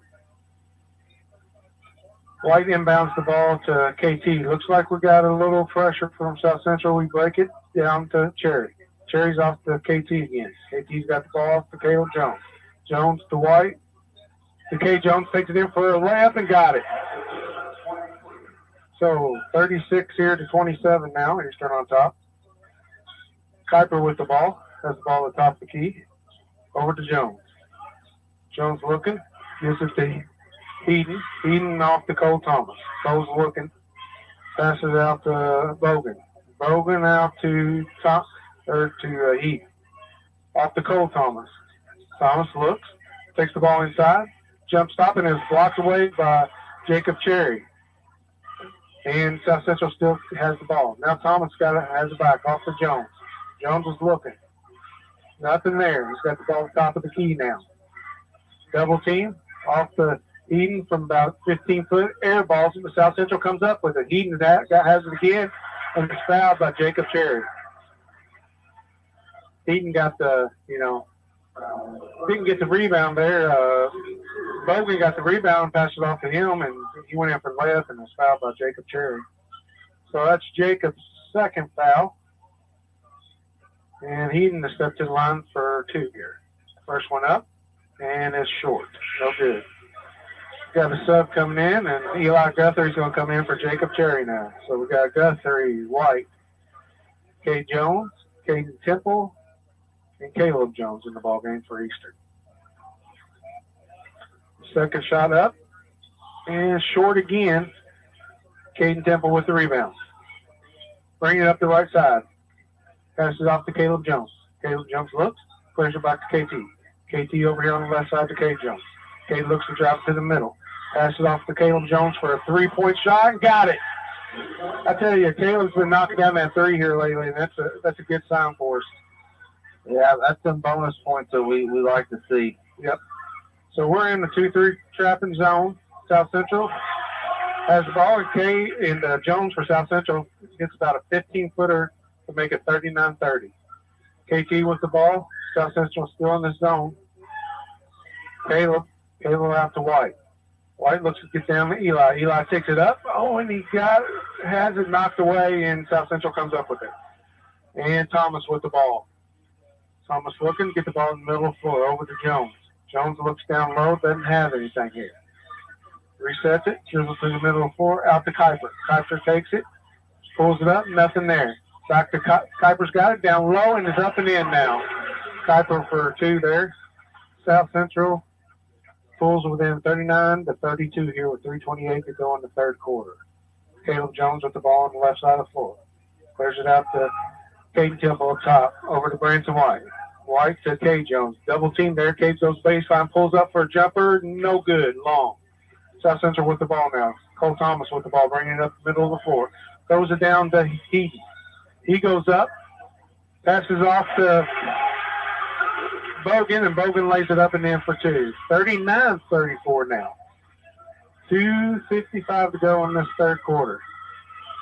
White inbounds the ball to KT. Looks like we got a little pressure from South Central. We break it down to Cherry. Cherry's off to KT again. KT's got the ball off to Caleb Jones. Jones to White. To K. Jones, takes it in for a layup and got it. So 36 here to 27 now. Eastern on top. Kuiper with the ball. Has the ball at the top of the key. Over to Jones. Jones looking. Gives it to Heaton. Heaton off to Cole Thomas. Cole's looking. Passes out to Bogan. Bogan out to Heath. Off to Cole Thomas. Thomas looks, takes the ball inside, jump stop, and is blocked away by Jacob Cherry. And South Central still has the ball. Now Thomas has it back off to Jones. Jones is looking. Nothing there. He's got the ball at the top of the key now. Double team off to Eden from about 15-foot air balls. South Central comes up with it. Eden has it again, and it's fouled by Jacob Cherry. Eden got didn't get the rebound there. Bogan got the rebound, passed it off to him, and he went in for layup and was fouled by Jacob Cherry. So that's Jacob's second foul. And Eden has stepped to the line for 2 here. First one up, and it's short. No good. Got a sub coming in, and Eli Guthrie's going to come in for Jacob Cherry now. So we got Guthrie, White, Kay Jones, Caden Temple, and Caleb Jones in the ball game for Eastern. Second shot up, and short again. Caden Temple with the rebound. Bring it up the right side. Passes off to Caleb Jones. Caleb Jones looks, plays it back to KT. KT over here on the left side to K Jones. K looks to drop to the middle. Passes off to Caleb Jones for a three-point shot. Got it. I tell you, Caleb's been knocking down that three here lately, and that's a good sign for us. Yeah, that's some bonus points that we like to see. Yep. So we're in the 2-3 trapping zone. South Central has the ball, and Jones for South Central gets about a 15-footer to make it 39-30. KT with the ball. South Central still in the zone. Caleb out to White. White looks to get down to Eli. Eli takes it up. Oh, and he has it knocked away, and South Central comes up with it. And Thomas with the ball. Thomas looking, get the ball in the middle of the floor, over to Jones. Jones looks down low, doesn't have anything here. Resets it, dribbles to the middle of the floor, out to Kuiper. Kuiper takes it, pulls it up, nothing there. Back to Kuiper's got it, down low, and is up and in now. Kuiper for 2 there. South Central pulls within 39-32 here with 3:28 to go in the third quarter. Caleb Jones with the ball on the left side of the floor. Clears it out to Caden Temple up top, over to Branson White. White to K Jones. Double team there. K goes baseline, pulls up for a jumper. No good. Long. South Central with the ball now. Cole Thomas with the ball, bringing it up the middle of the floor. Throws it down to Heath. He goes up, passes off to Bogan, and Bogan lays it up and in for 2. 39-34 now. 2:55 to go in this third quarter.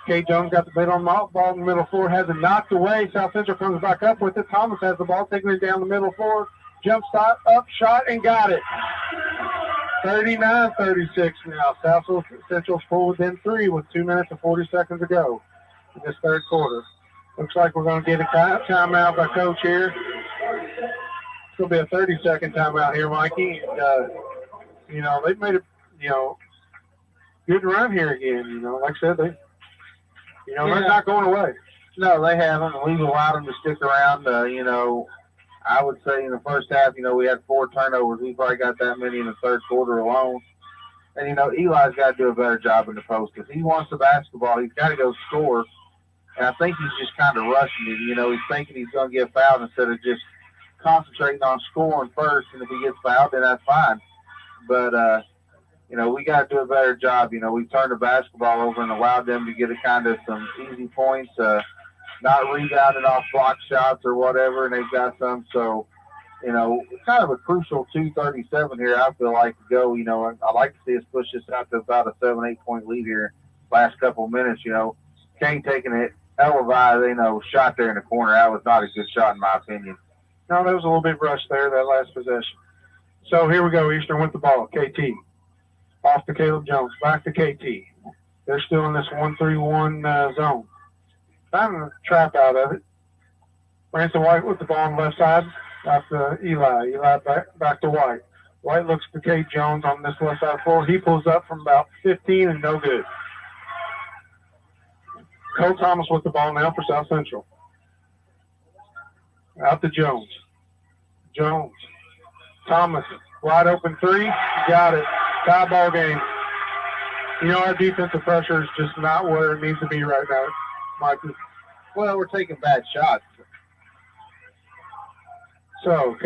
K. Jones got the ball in the middle floor, has it knocked away. South Central comes back up with it. Thomas has the ball, taking it down the middle floor. Jump stop, up, shot, and got it. 39-36 now. South Central's full within 3 with 2 minutes and 40 seconds to go in this third quarter. Looks like we're going to get a timeout by Coach here. It's going to be a 30-second timeout here, Mikey. They've made a, good run here again. Like I said, they're not going away. No, they haven't. We've allowed them to stick around. I would say in the first half, we had 4 turnovers. We probably got that many in the third quarter alone. And, Eli's got to do a better job in the post. If he wants the basketball, he's got to go score. And I think he's just kind of rushing it. He's thinking he's going to get fouled instead of just concentrating on scoring first. And if he gets fouled, then that's fine. But, we got to do a better job. We've turned the basketball over and allowed them to get some easy points, not rebounding off block shots or whatever, and they've got some. So, it's kind of a crucial 2:37 here, I feel like, to go. I'd like to see us push this out to about a 7-8 point lead here last couple of minutes. Kane taking it televised, shot there in the corner. That was not a good shot in my opinion. No, there was a little bit rushed there, that last possession. So here we go, Eastern with the ball. KT. Off to Caleb Jones. Back to KT. They're still in this 1-3-1 zone. Trying to trap out of it. Branson White with the ball on the left side. Out to Eli. Eli back to White. White looks to K. Jones on this left side floor. He pulls up from about 15 and no good. Cole Thomas with the ball now for South Central. Out to Jones. Jones. Thomas. Wide open 3. Got it. Tie ball game. Our defensive pressure is just not where it needs to be right now, Mike. Well, we're taking bad shots. So,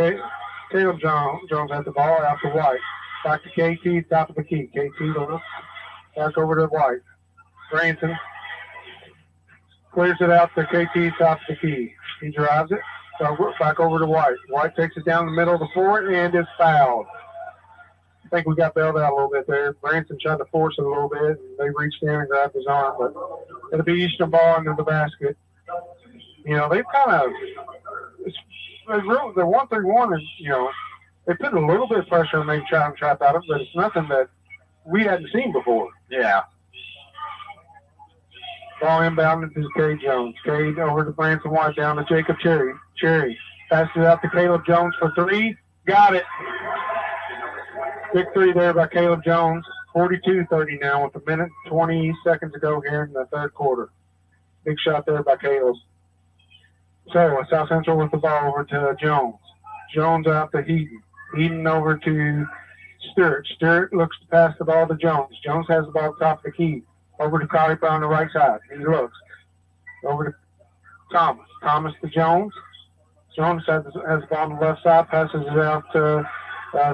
Caleb Jones has the ball out to White. Back to KT, top of the key. KT looks back over to White. Branson clears it out to KT, top of the key. He drives it. So back over to White. White takes it down the middle of the floor and is fouled. I think we got bailed out a little bit there. Branson tried to force it a little bit, and they reached in and grabbed his arm, but it'll be Eastern ball into the basket. You know, they've kind of they're 1-3-1, and you know they put a little bit of pressure on maybe trying to trap out of it, but it's nothing that we hadn't seen before. Yeah. Ball inbounded to Cade Jones. Cade over to Branson White, down to Jacob Cherry. Cherry passes it out to Caleb Jones for three. Got it. Big three there by Caleb Jones. 42-30 now with a minute 20 seconds to go here in the third quarter. Big shot there by Caleb. So South Central with the ball over to Jones. Jones out to Heaton. Heaton over to Stewart. Stewart looks to pass the ball to Jones. Jones has the ball at the top of the key. Over to Carter on the right side. He looks. Over to Thomas. Thomas to Jones. Jones has the ball on the left side. Passes it out to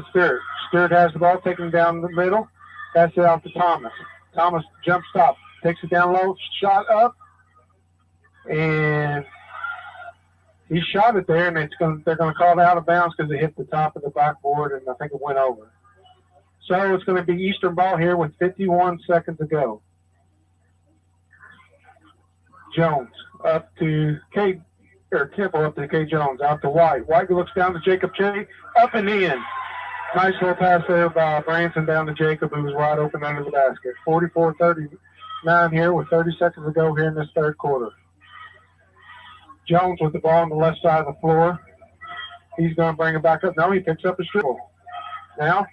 Stewart. Stewart has the ball, taking it down the middle. Passes it out to Thomas. Thomas jump stop. Takes it down low. Shot up. And he shot it there, and they're going to call it out of bounds because it hit the top of the backboard, and I think it went over. So it's going to be Eastern ball here with 51 seconds to go. Jones up to Temple up to K. Jones, out to White. White looks down to Jacob Cherry, up and in. Nice little pass there by Branson down to Jacob, who was wide open under the basket. 44-39 here with 30 seconds to go here in this third quarter. Jones with the ball on the left side of the floor. He's going to bring it back up. No, he picks up his dribble. Now,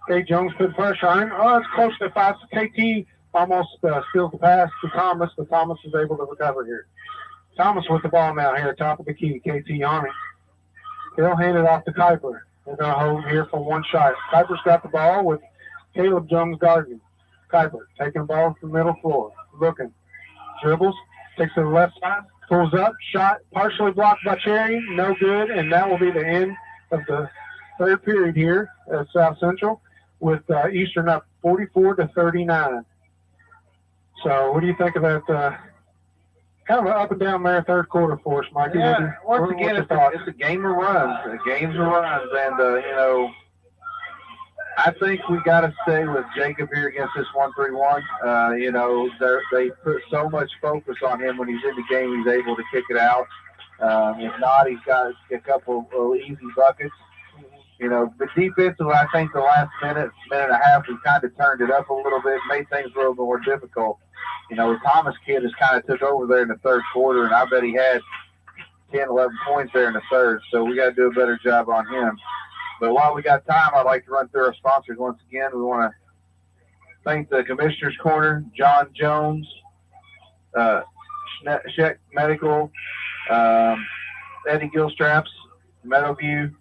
K. Jones put pressure on him. Oh, it's close to 5. KT almost steals the pass to Thomas, but Thomas is able to recover here. Thomas with the ball now here, top of the key. KT on it. He'll hand it off to Kuiper. They're going to hold here for one shot. Kuiper's got the ball with Caleb Jones guarding. Kuiper taking the ball to the middle floor. Looking. Dribbles. Takes to the left side. Pulls up. Shot. Partially blocked by Cherry. No good. And that will be the end of the third period here at South Central with Eastern up 44-39. So what do you think of that kind of an up and down there third quarter for us, Mikey? Yeah, once again, it's a game of runs. And, you know, I think we got to stay with Jacob here against this 1-3-1. You know, they put so much focus on him when he's in the game. He's able to kick it out. If not, he's got a couple of easy buckets. You know, but defensively, I think the last minute and a half, we kind of turned it up a little bit, made things a little more difficult. You know, the Thomas kid has kind of took over there in the third quarter, and I bet he had 10, 11 points there in the third, so we got to do a better job on him. But while we got time, I'd like to run through our sponsors once again. We want to thank the Commissioner's Corner, John Jones, Sheck Medical, Eddie Gilstraps, Meadowview.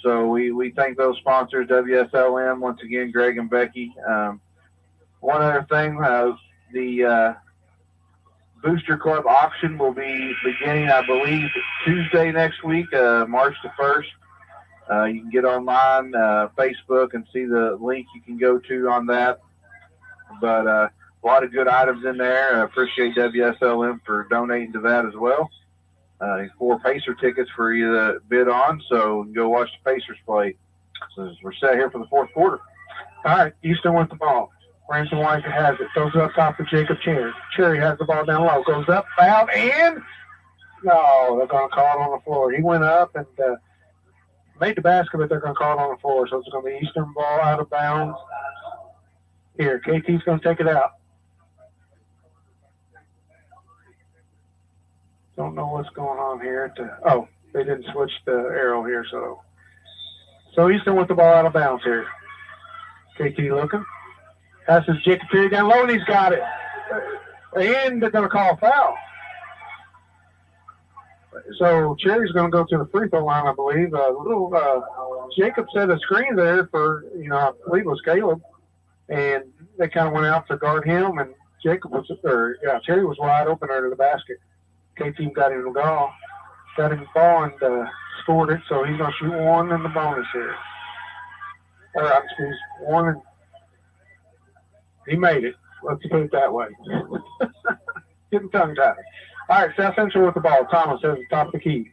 So we thank those sponsors, WSLM, once again, Greg and Becky. One other thing, the Booster Club auction will be beginning, I believe, Tuesday next week, March the 1st. You can get online, Facebook, and see the link you can go to on that. But a lot of good items in there. I appreciate WSLM for donating to that as well. 4 Pacer tickets for you to bid on, so go watch the Pacers play. So we're set here for the fourth quarter. All right, Easton with the ball. Branson White has it. Throws it up top to Jacob Cherry. Cherry has the ball down low. Goes up, fouled, and no, they're going to call it on the floor. He went up and made the basket, but they're going to call it on the floor. So it's going to be Eastern ball out of bounds. Here, KT's going to take it out. Don't know what's going on here. They didn't switch the arrow here. So Easton with the ball out of bounds here. KT looking. Passes Jacob Cherry down low, and he's got it. And they're going to call a foul. So Cherry's going to go to the free throw line, I believe. Jacob set a screen there for, I believe it was Caleb. And they kind of went out to guard him, and Cherry was wide open under the basket. KT got him the ball. Got him the ball and scored it, so he's going to shoot one in the bonus here. Excuse one. And he made it. Let's put it that way. Getting tongue-tied. All right, South Central with the ball. Thomas has the top of the key.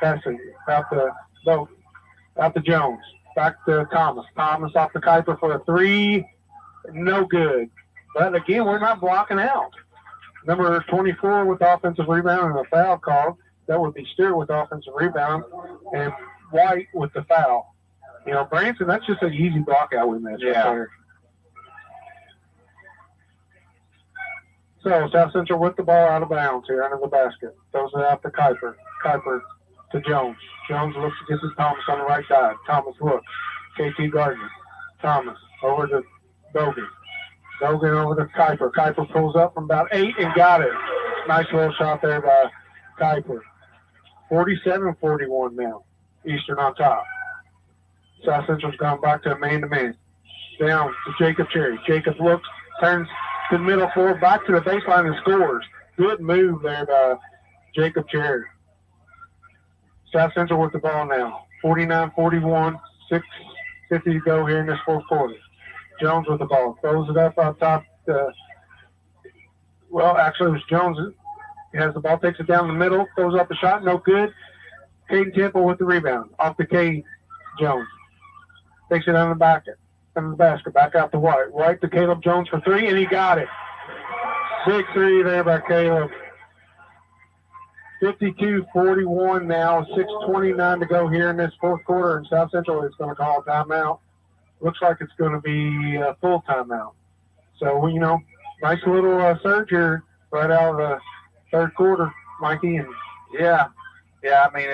Passing out to Jones. Back to Thomas. Thomas off the Kuiper for a three. No good. But again, we're not blocking out. Number 24 with the offensive rebound and a foul called. That would be Stewart with the offensive rebound and White with the foul. You know, Branson, that's just an easy block out we missed. Yeah. Right there. So South Central with the ball out of bounds here under the basket. Throws it out to Kuiper. Kuiper to Jones. Jones looks to get to Thomas on the right side. Thomas looks. KT Gardner. Thomas over to Bogan. Bogan over to Kuiper. Kuiper pulls up from about 8 and got it. Nice little shot there by Kuiper. 47-41 now. Eastern on top. South Central's gone back to a man-to-man. Down to Jacob Cherry. Jacob looks, turns to the middle floor, back to the baseline and scores. Good move there by Jacob Cherry. South Central with the ball now. 49-41, 6:50 to go here in this fourth quarter. Jones with the ball. Throws it up on top. Actually, it was Jones. He has the ball, takes it down the middle, throws up the shot, no good. Caden Temple with the rebound. Off to Cade Jones. Takes it under the basket, back out to White. White to Caleb Jones for three, and he got it. Big three there by Caleb. 52-41 now, 6:29 to go here in this fourth quarter, and South Central is going to call a timeout. Looks like it's going to be a full timeout. So, you know, nice little surge here right out of the third quarter, Mikey. And yeah, I mean,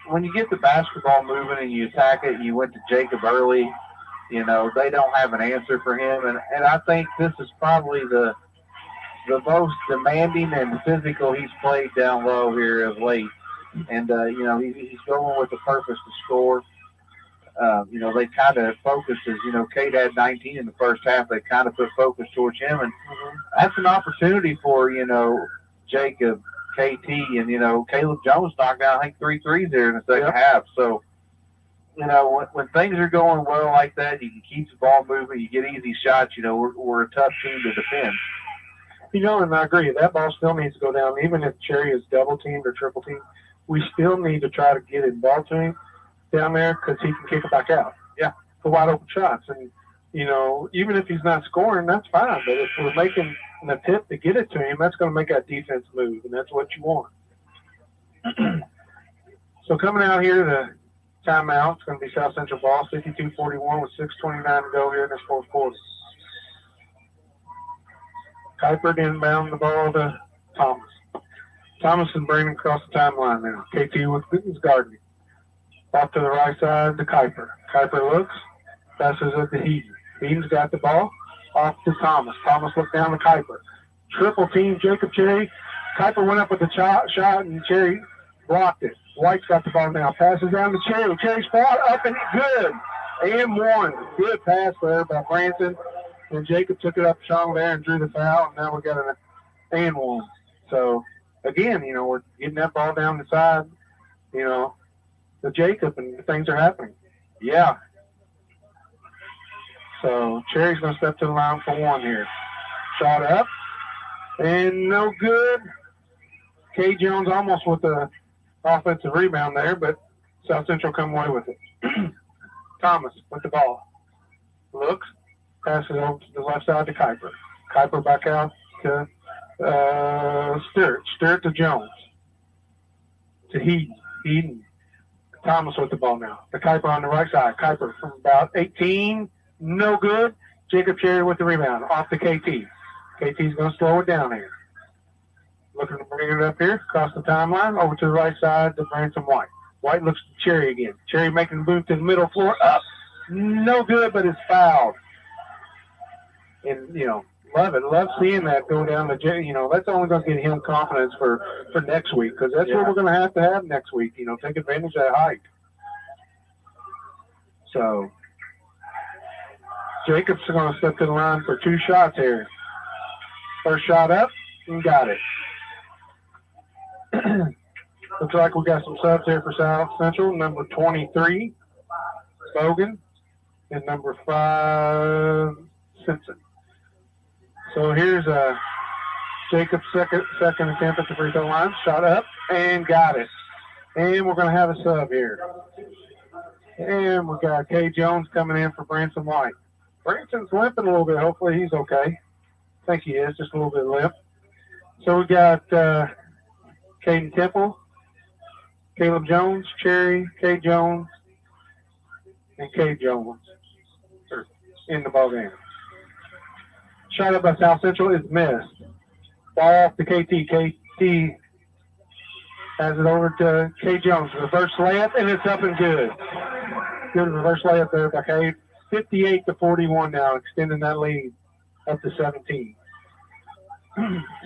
when you get the basketball moving and you attack it, you went to Jacob early, you know, they don't have an answer for him. And I think this is probably the most demanding and physical he's played down low here of late. And, you know, he's going with the purpose to score. You know, they kind of focused as, you know, Cade had 19 in the first half. They kind of put focus towards him. And that's an opportunity for, you know, Jacob, KT, and, you know, Caleb Jones knocked down, I think, 3 threes there in the second half. So, you know, when things are going well like that, you can keep the ball moving, you get easy shots, you know, we're a tough team to defend. You know, and I agree, that ball still needs to go down. Even if Cherry is double-teamed or triple-teamed, we still need to try to get it ball to him down there because he can kick it back out. Yeah. For wide-open shots. And, you know, even if he's not scoring, that's fine. But if we're making an attempt to get it to him, that's going to make that defense move, and that's what you want. So coming out here, the timeout, it's going to be South Central ball, 52-41 with 6:29 to go here in this fourth quarter. Kuiper inbound the ball to Thomas. Thomas is bringing across the timeline now. KT with Gardner. Off to the right side to Kuiper. Kuiper looks, passes it to Heaton. Heaton's got the ball. Off to Thomas. Thomas looked down to Kuiper. Triple team Jacob Cherry. Kuiper went up with the shot, and Cherry blocked it. White's got the ball now. Passes down to Cherry. Cherry's spot up and good. And one. Good pass there by Branson. And Jacob took it up strong there and drew the foul. And now we got an and one. So, again, you know, we're getting that ball down the side, you know, to Jacob, and things are happening. Yeah. So Cherry's going to step to the line for one here. Shot up. And no good. K. Jones almost with the offensive rebound there, but South Central come away with it. Thomas with the ball. Looks. Passes over to the left side to Kuiper. Kuiper back out to Stewart. Stewart to Jones. To Heaton. Thomas with the ball now. To Kuiper on the right side. Kuiper from about 18. No good. Jacob Cherry with the rebound. Off to KT. KT's going to slow it down here. Looking to bring it up here. Across the timeline. Over to the right side to Branson White. White looks to Cherry again. Cherry making the move to the middle floor. Up. No good, but it's fouled. And, you know, love it. Love seeing that go down the, you know, that's only going to get him confidence for next week, because that's what we're going to have next week, you know, take advantage of that height. So Jacobs is going to step to the line for 2 shots here. First shot up and got it. Looks like we got some subs here for South Central. Number 23, Bogan, and number 5, Simpson. So here's Jacob's second attempt at the free throw line. Shot up and got it. And we're going to have a sub here. And we got Kay Jones coming in for Branson White. Branson's limping a little bit. Hopefully he's okay. I think he is, just a little bit limp. So we got Caden Temple, Caleb Jones, Cherry, Kay Jones, and Kay Jones in the ball game. Shot up by South Central is missed. Ball off to KT. KT has it over to Kay Jones. Reverse layup, and it's up and good. Good reverse layup there by Kay. 58-41 now, extending that lead up to 17.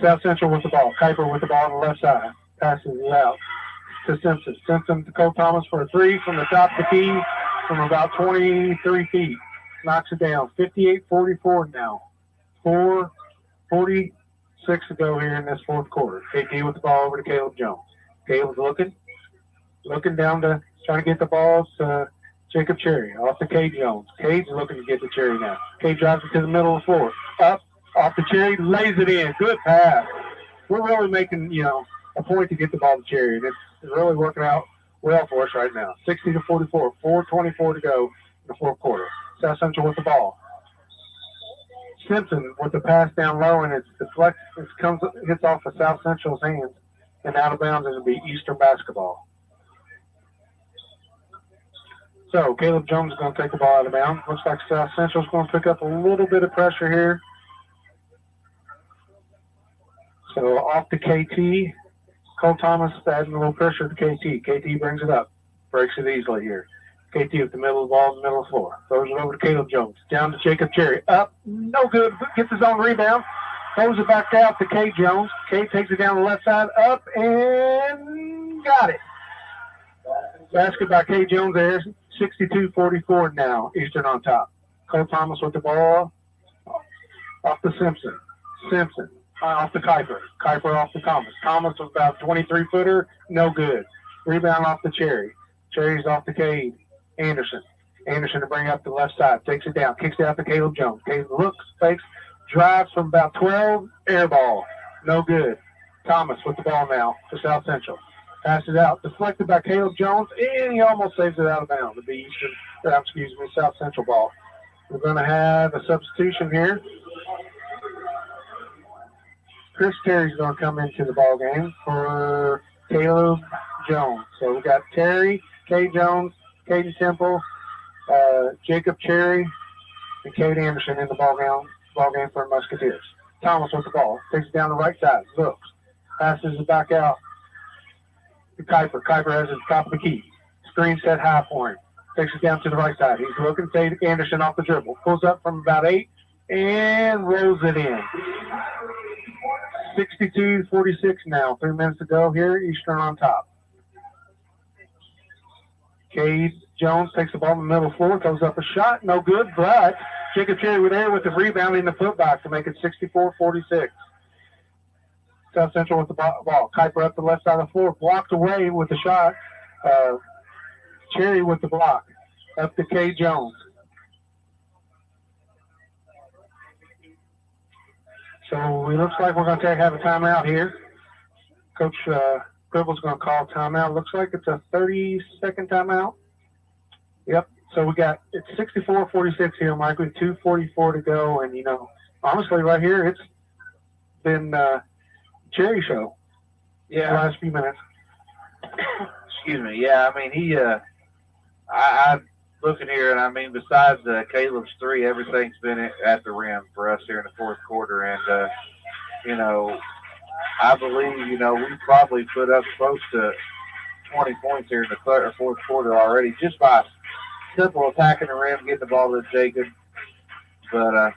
South Central with the ball. Kuiper with the ball on the left side. Passes it out to Simpson. Simpson to Cole Thomas for a three from the top of the key from about 23 feet. Knocks it down. 58-44 now. 4:46 to go here in this fourth quarter. KT with the ball over to Caleb Jones. Caleb's looking down to trying to get the balls to Jacob Cherry. Off to Kay Jones. Kay's looking to get to Cherry now. Kay drives it to the middle of the floor. Up, off to Cherry, lays it in. Good pass. We're really making, a point to get the ball to Cherry, and it's really working out well for us right now. 60-44, 4:24 to go in the fourth quarter. South Central with the ball. Simpson with the pass down low, and it's deflected. It hits off of South Central's hands, and out of bounds. It'll be Eastern basketball. So Caleb Jones is going to take the ball out of bounds. Looks like South Central's going to pick up a little bit of pressure here. So off to KT. Cole Thomas adding a little pressure to KT. KT brings it up. Breaks it easily here. KT with the middle of the ball in the middle of the floor. Throws it over to Caleb Jones. Down to Jacob Cherry. Up. No good. Gets his own rebound. Throws it back out to Kay Jones. Kay takes it down the left side. Up and got it. Basket by Kay Jones there. 62-44 now. Eastern on top. Cole Thomas with the ball. Off to Simpson. Simpson. Off to Kuiper. Kuiper off to Thomas. Thomas was about 23-footer. No good. Rebound off to Cherry. Cherry's off to Cade Anderson. Anderson to bring up the left side. Takes it down. Kicks it out to Caleb Jones. Caleb looks, fakes, drives from about 12. Air ball. No good. Thomas with the ball now for South Central. Passes out. Deflected by Caleb Jones. And he almost saves it out of bounds. It'll be South Central ball. We're going to have a substitution here. Chris Terry's going to come into the ball game for Caleb Jones. So we got Terry, Kay Jones, Caden Temple, Jacob Cherry, and Kate Anderson in the ball game for Musketeers. Thomas with the ball. Takes it down the right side. Looks. Passes it back out to Kuiper. Kuiper has it at the top of the key. Screen set high for him. Takes it down to the right side. He's looking. Kate Anderson off the dribble. Pulls up from about 8 and rolls it in. 62-46 now. 3 minutes to go here. Eastern on top. Cade Jones takes the ball in the middle floor, throws up a shot, no good, but Jacob Cherry with there with the rebound in the putback to make it 64-46. South Central with the ball. Kuiper up the left side of the floor, blocked away with the shot. Cherry with the block. Up to Cade Jones. So it looks like we're going to have a timeout here. Coach Cribble's going to call timeout. Looks like it's a 30-second timeout. Yep. So it's 64-46 here, Mike, with 2:44 to go. And, honestly, right here, it's been Cherry show. Yeah. The last few minutes. Excuse me. Yeah, I mean, I'm looking here, and besides Caleb's three, everything's been at the rim for us here in the fourth quarter. And, I believe, we probably put up close to 20 points here in the third or fourth quarter already just by simple attacking the rim, getting the ball to Jacob. But,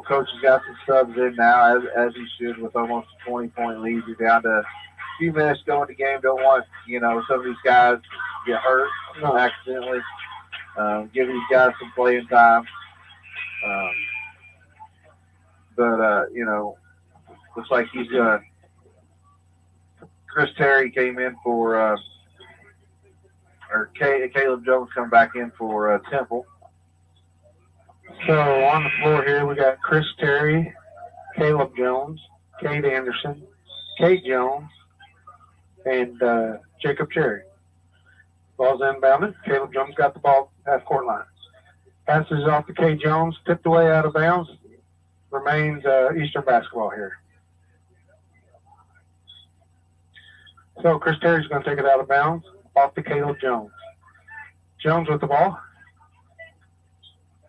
Coach has got some subs in now, as he should, with almost a 20-point lead. You're down to a few minutes to go in the game. Don't want, some of these guys to get hurt accidentally. Give these guys some playing time. Looks like he's going to Chris Terry came in for, Caleb Jones come back in for Temple. So on the floor here, we got Chris Terry, Caleb Jones, Kate Anderson, Kate Jones, and Jacob Cherry. Ball's inbounded. Caleb Jones got the ball half court line. Passes off to Kate Jones, tipped away out of bounds. Remains Eastern basketball here. So Chris Terry's going to take it out of bounds, off to Caleb Jones. Jones with the ball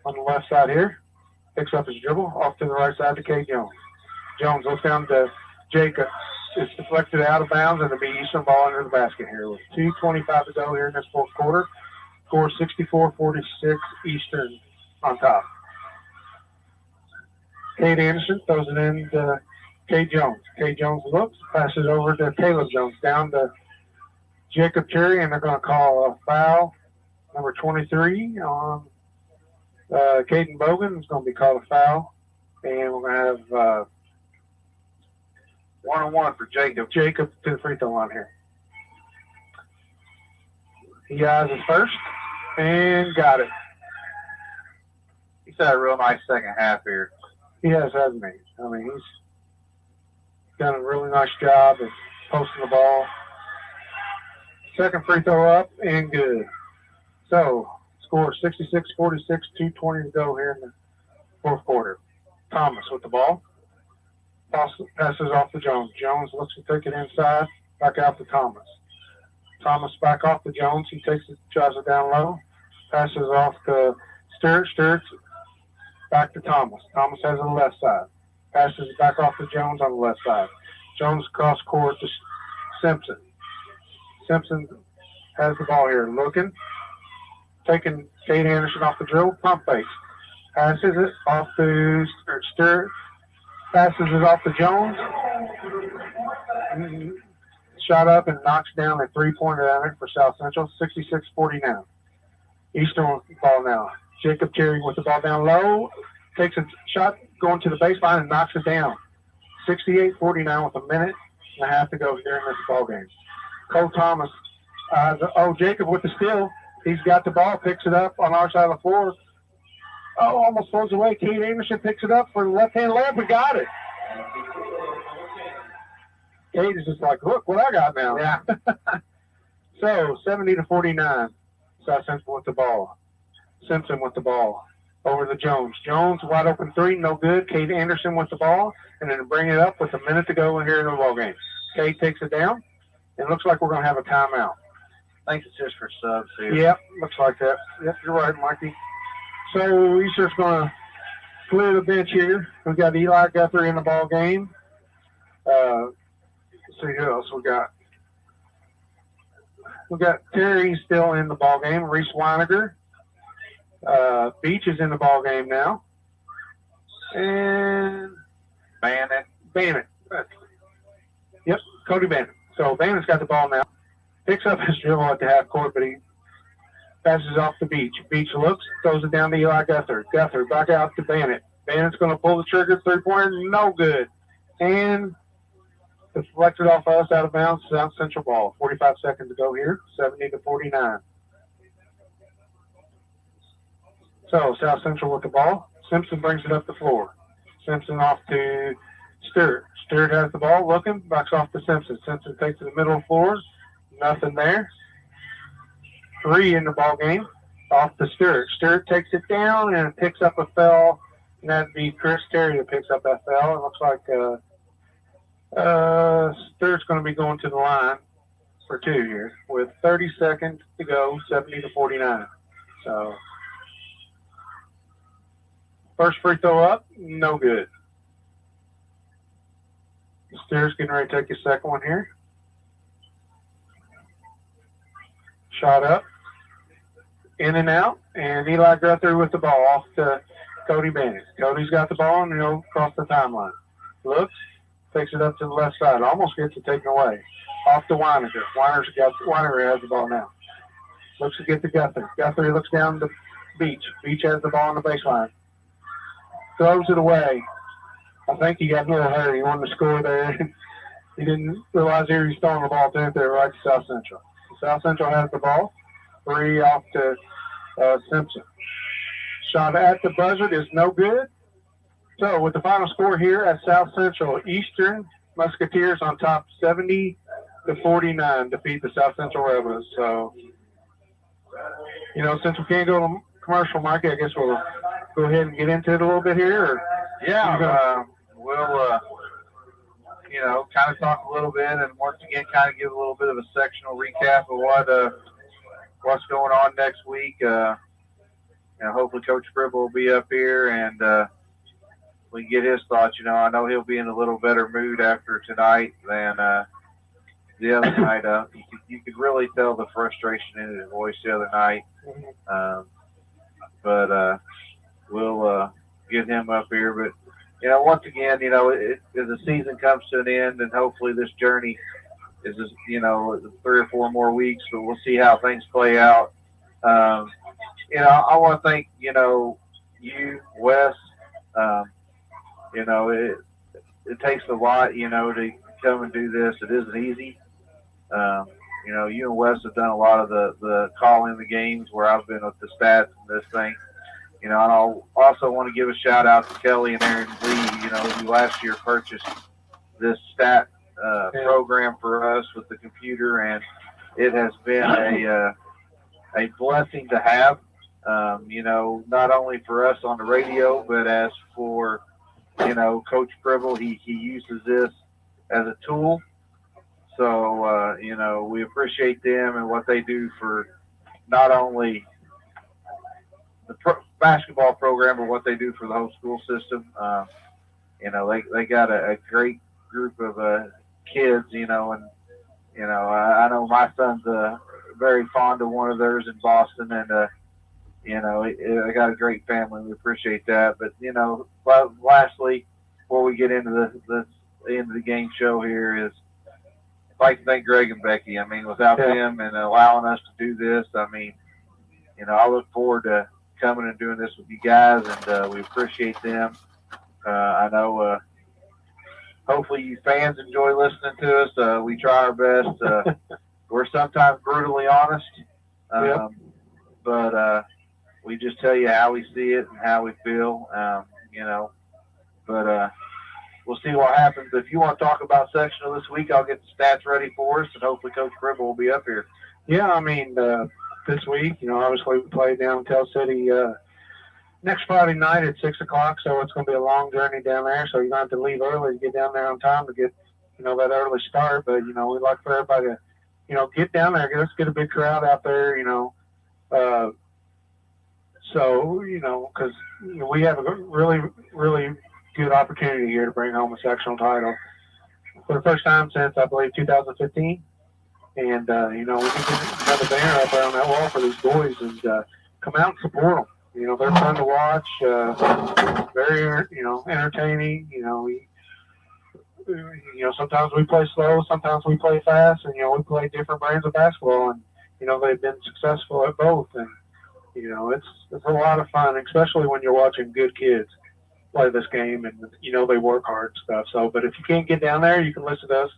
on the left side here. Picks up his dribble, off to the right side to Kate Jones. Jones looks down to Jacob. It's deflected out of bounds, and it'll be Eastern ball under the basket here with 2:25 to go here in this fourth quarter. Score 64-46, Eastern on top. Kate Anderson throws it in to Kate Jones. Kate Jones looks, passes over to Caleb Jones, down to Jacob Cherry, and they're going to call a foul, number 23, on Caden Bogan. It's going to be called a foul, and we're going to have one-on-one for Jacob. Jacob to the free throw line here. He eyes his first, and got it. He's had a real nice second half here. He has, hasn't he? I mean, he's done a really nice job of posting the ball. Second free throw up and good. So, score 66-46, 2:20 to go here in the fourth quarter. Thomas with the ball. Passes off to Jones. Jones looks to take it inside, back out to Thomas. Thomas back off to Jones. He takes it, drives it down low. Passes off to Sturt. Sturt back to Thomas. Thomas has it on the left side. Passes it back off to Jones on the left side. Jones cross court to Simpson. Simpson has the ball here. Looking. Taking Kate Anderson off the dribble. Pump fake. Passes it off to Sturt. Passes it off to Jones. Shot up and knocks down a three-pointer down there for South Central. 66-40 now. Eastern ball now. Jacob Cherry with the ball down low. Takes a shot going to the baseline and knocks it down. 68-49 with a minute and a half to go here in this ball game. Cole Thomas. Jacob with the steal. He's got the ball, picks it up on our side of the floor. Almost throws away. Kate Anderson picks it up for the left-hand layup. We got it. Kate is just like, look what I got now. Yeah. So, 70-49. South Central with the ball. Simpson with the ball. Over to Jones. Jones, wide open three, no good. Kate Anderson with the ball. And then bring it up with a minute to go here in the ball game. Kate takes it down. It looks like we're going to have a timeout. I think it's just for subs here. Yep, looks like that. Yep, you're right, Mikey. So Easter's going to clear the bench here. We've got Eli Guthrie in the ball game. Let's see who else we got. We got Terry still in the ball game. Reese Weiniger. Beach is in the ball game now. And Bannon. Yep, Cody Bannon. So Bannon's got the ball now. Picks up his dribble at the half court, but he passes off to Beach. Beach looks, throws it down to Eli Guthrie. Guthrie back out to Bannon. Bannon's going to pull the trigger, three-pointer, no good. And deflected off us out of bounds, South Central ball. 45 seconds to go here, 70-49. So South Central with the ball. Simpson brings it up the floor. Simpson off to Sturt. Sturt has the ball, looking, backs off to Simpson. Simpson takes to the middle of the floor. Nothing there. 3 in the ball game. Off to Sturt. Sturt takes it down and picks up a foul. And that'd be Chris Terry that picks up that foul. It looks like Sturt's going to be going to the line for 2 here with 30 seconds to go, 70-49. So first free throw up, no good. Sturt's getting ready to take his second one here. Shot up, in and out, and Eli Guthrie with the ball off to Cody Bannon. Cody's got the ball and he'll cross the timeline. Looks, takes it up to the left side, almost gets it taken away. Off to Weiniger. Weiniger has the ball now. Looks to get to Guthrie. Guthrie looks down to Beach. Beach has the ball on the baseline. Throws it away. I think he got a little hurry. He wanted to score there. he didn't realize he was throwing the ball to there right to South Central. South Central has the ball. 3 off to Simpson. Shot at the buzzer is no good. So with the final score here at South Central, Eastern Musketeers on top 70-49 defeat the South Central Rebels. So, since we can't go to commercial, Mikey, I guess we'll go ahead and get into it a little bit here. Or we'll kind of talk a little bit and once again kind of give a little bit of a sectional recap of what's going on next week. Hopefully Coach Cribble will be up here and we can get his thoughts. I know he'll be in a little better mood after tonight than the other night. You could really tell the frustration in his voice the other night. But we'll get him up here. But, once again, as the season comes to an end and hopefully this journey is just, 3 or 4 more weeks, but we'll see how things play out. I want to thank, you, Wes. It takes a lot, to come and do this. It isn't easy. You and Wes have done a lot of the calling the games where I've been with the stats and this thing. And I'll also want to give a shout out to Kelly and Aaron Lee, who last year purchased this stat program for us with the computer, and it has been a blessing to have. Not only for us on the radio, but as for Coach Cribble, he uses this as a tool. So, we appreciate them and what they do for not only the basketball program, but what they do for the whole school system. They got a great group of kids, and, I know my son's very fond of one of theirs in Boston, and, I got a great family. We appreciate that. But, lastly, before we get into the end of the game show here is I'd like to thank Greg and Becky. I mean, without them and allowing us to do this, I look forward to coming and doing this with you guys, and we appreciate them. I know hopefully you fans enjoy listening to us. We try our best. We're sometimes brutally honest, but we just tell you how we see it and how we feel, but we'll see what happens. If you want to talk about sectional this week, I'll get the stats ready for us, and hopefully Coach Cribble will be up here. Yeah, this week, obviously we play down in Tell City next Friday night at 6 o'clock, so it's going to be a long journey down there, so you're going to have to leave early to get down there on time to get, that early start. But, we'd like for everybody to, get down there. Let's get a big crowd out there, because we have a really, really good opportunity here to bring home a sectional title for the first time since, I believe, 2015. And, we can get another banner up there on that wall for these boys and come out and support them. They're fun to watch, very, entertaining. Sometimes we play slow, sometimes we play fast, and, we play different brands of basketball. And, they've been successful at both. And, it's a lot of fun, especially when you're watching good kids play this game and, they work hard and stuff. So, but if you can't get down there, you can listen to us,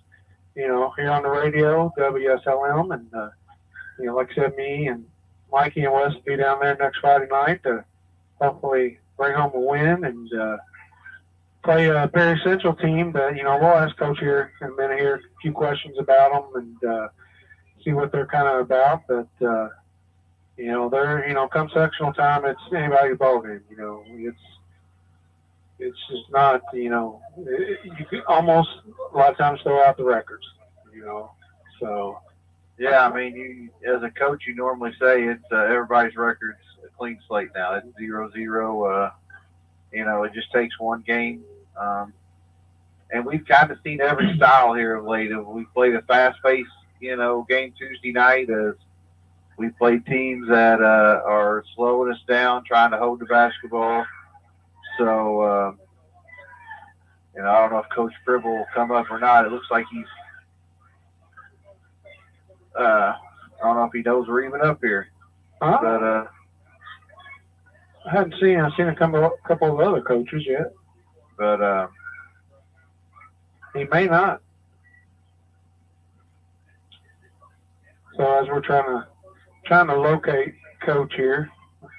here on the radio, Wslm, and, like I said, me and Mikey and Wes will be down there next Friday night to hopefully bring home a win and play a Perry Central team that, we'll ask Coach here in a minute here a few questions about them and see what they're kind of about. But, they're, come sectional time, it's anybody's ballgame, It's just not, you can almost a lot of times throw out the records, so. Yeah, you as a coach, you normally say it's everybody's record's a clean slate now. It's 0-0. It just takes one game. And we've kind of seen every style here of late. We played a fast-paced, game Tuesday night as we played teams that are slowing us down, trying to hold the basketball. So, I don't know if Coach Cribble will come up or not. It looks like he's I don't know if he knows we're even up here. But I haven't seen. I've seen a couple of other coaches yet. But he may not. So as we're trying to locate Coach here, as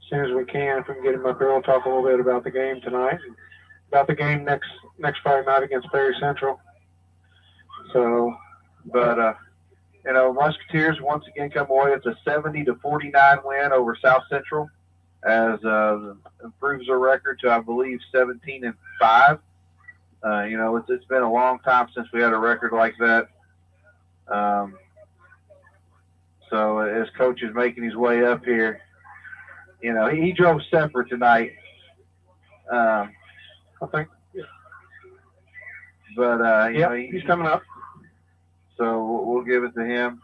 soon as we can, if we can get him up here, we'll talk a little bit about the game tonight, and about the game next Friday night against Perry Central. So, but Musketeers once again come away. It's a 70-49 win over South Central, as improves their record to, I believe, 17-5. It's been a long time since we had a record like that. So as Coach is making his way up here, he drove separate tonight. I think. But he's coming up. So we'll give it to him.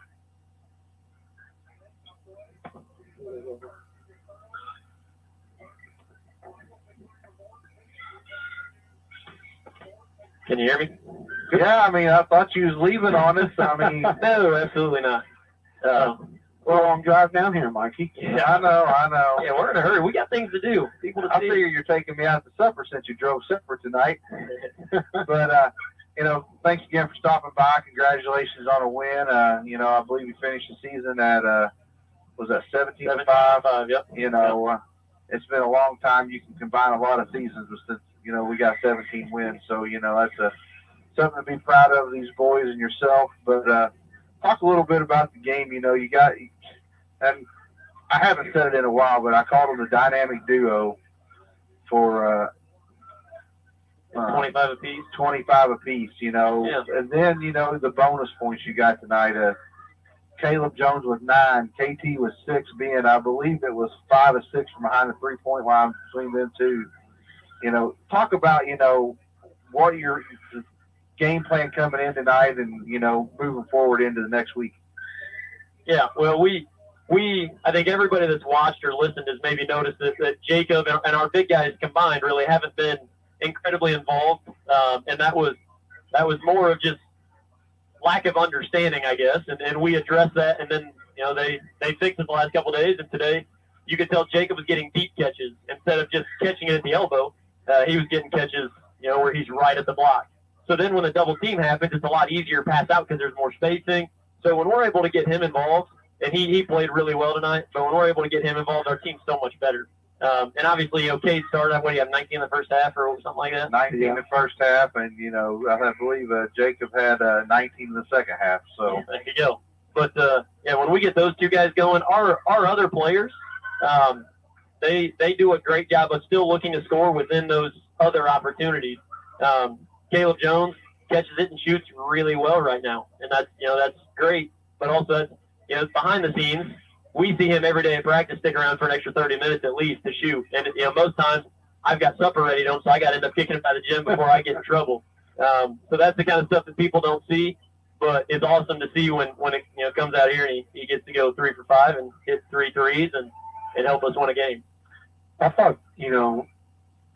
Can you hear me? Yeah, I thought you was leaving on us. No, absolutely not. Well, I'm driving down here, Mikey. Yeah, I know. Yeah, we're in a hurry. We got things to do. People to I see. figure you're taking me out to supper since you drove separate tonight. But, thanks again for stopping by. Congratulations on a win. I believe you finished the season at, was that 17-5? Yep. It's been a long time. You can combine a lot of seasons, but since, we got 17 wins. So, that's something to be proud of, these boys and yourself. But talk a little bit about the game. And I haven't said it in a while, but I called them the dynamic duo for 25 apiece. 25 apiece, Yeah. And then, the bonus points you got tonight. Caleb Jones with 9, KT with 6, being, I believe it was 5 or 6 from behind the 3-point line between them two. Talk about, what your game plan coming in tonight and, moving forward into the next week. Yeah, well, I think everybody that's watched or listened has maybe noticed that Jacob and our big guys combined really haven't been incredibly involved, and that was more of just lack of understanding, I guess, and we addressed that, and then they fixed it the last couple of days, and today you could tell Jacob was getting deep catches instead of just catching it at the elbow. He was getting catches, where he's right at the block. So then when the double team happens, it's a lot easier to pass out because there's more spacing. So when we're able to get him involved, and he played really well tonight, but when we're able to get him involved, our team's so much better. And obviously, Cade started, what do you have, 19 in the first half or something like that? 19 in the first half, and, I believe Jacob had 19 in the second half. So there you go. But, when we get those two guys going, our other players, they do a great job of still looking to score within those other opportunities. Caleb Jones catches it and shoots really well right now, and that's great. But also, behind the scenes, we see him every day in practice stick around for an extra 30 minutes at least to shoot. And, most times I've got supper ready to him, so I got to end up kicking him out of the gym before I get in trouble. So that's the kind of stuff that people don't see, but it's awesome to see when it comes out here and he gets to go 3 for 5 and hit 3 threes and help us win a game. I thought,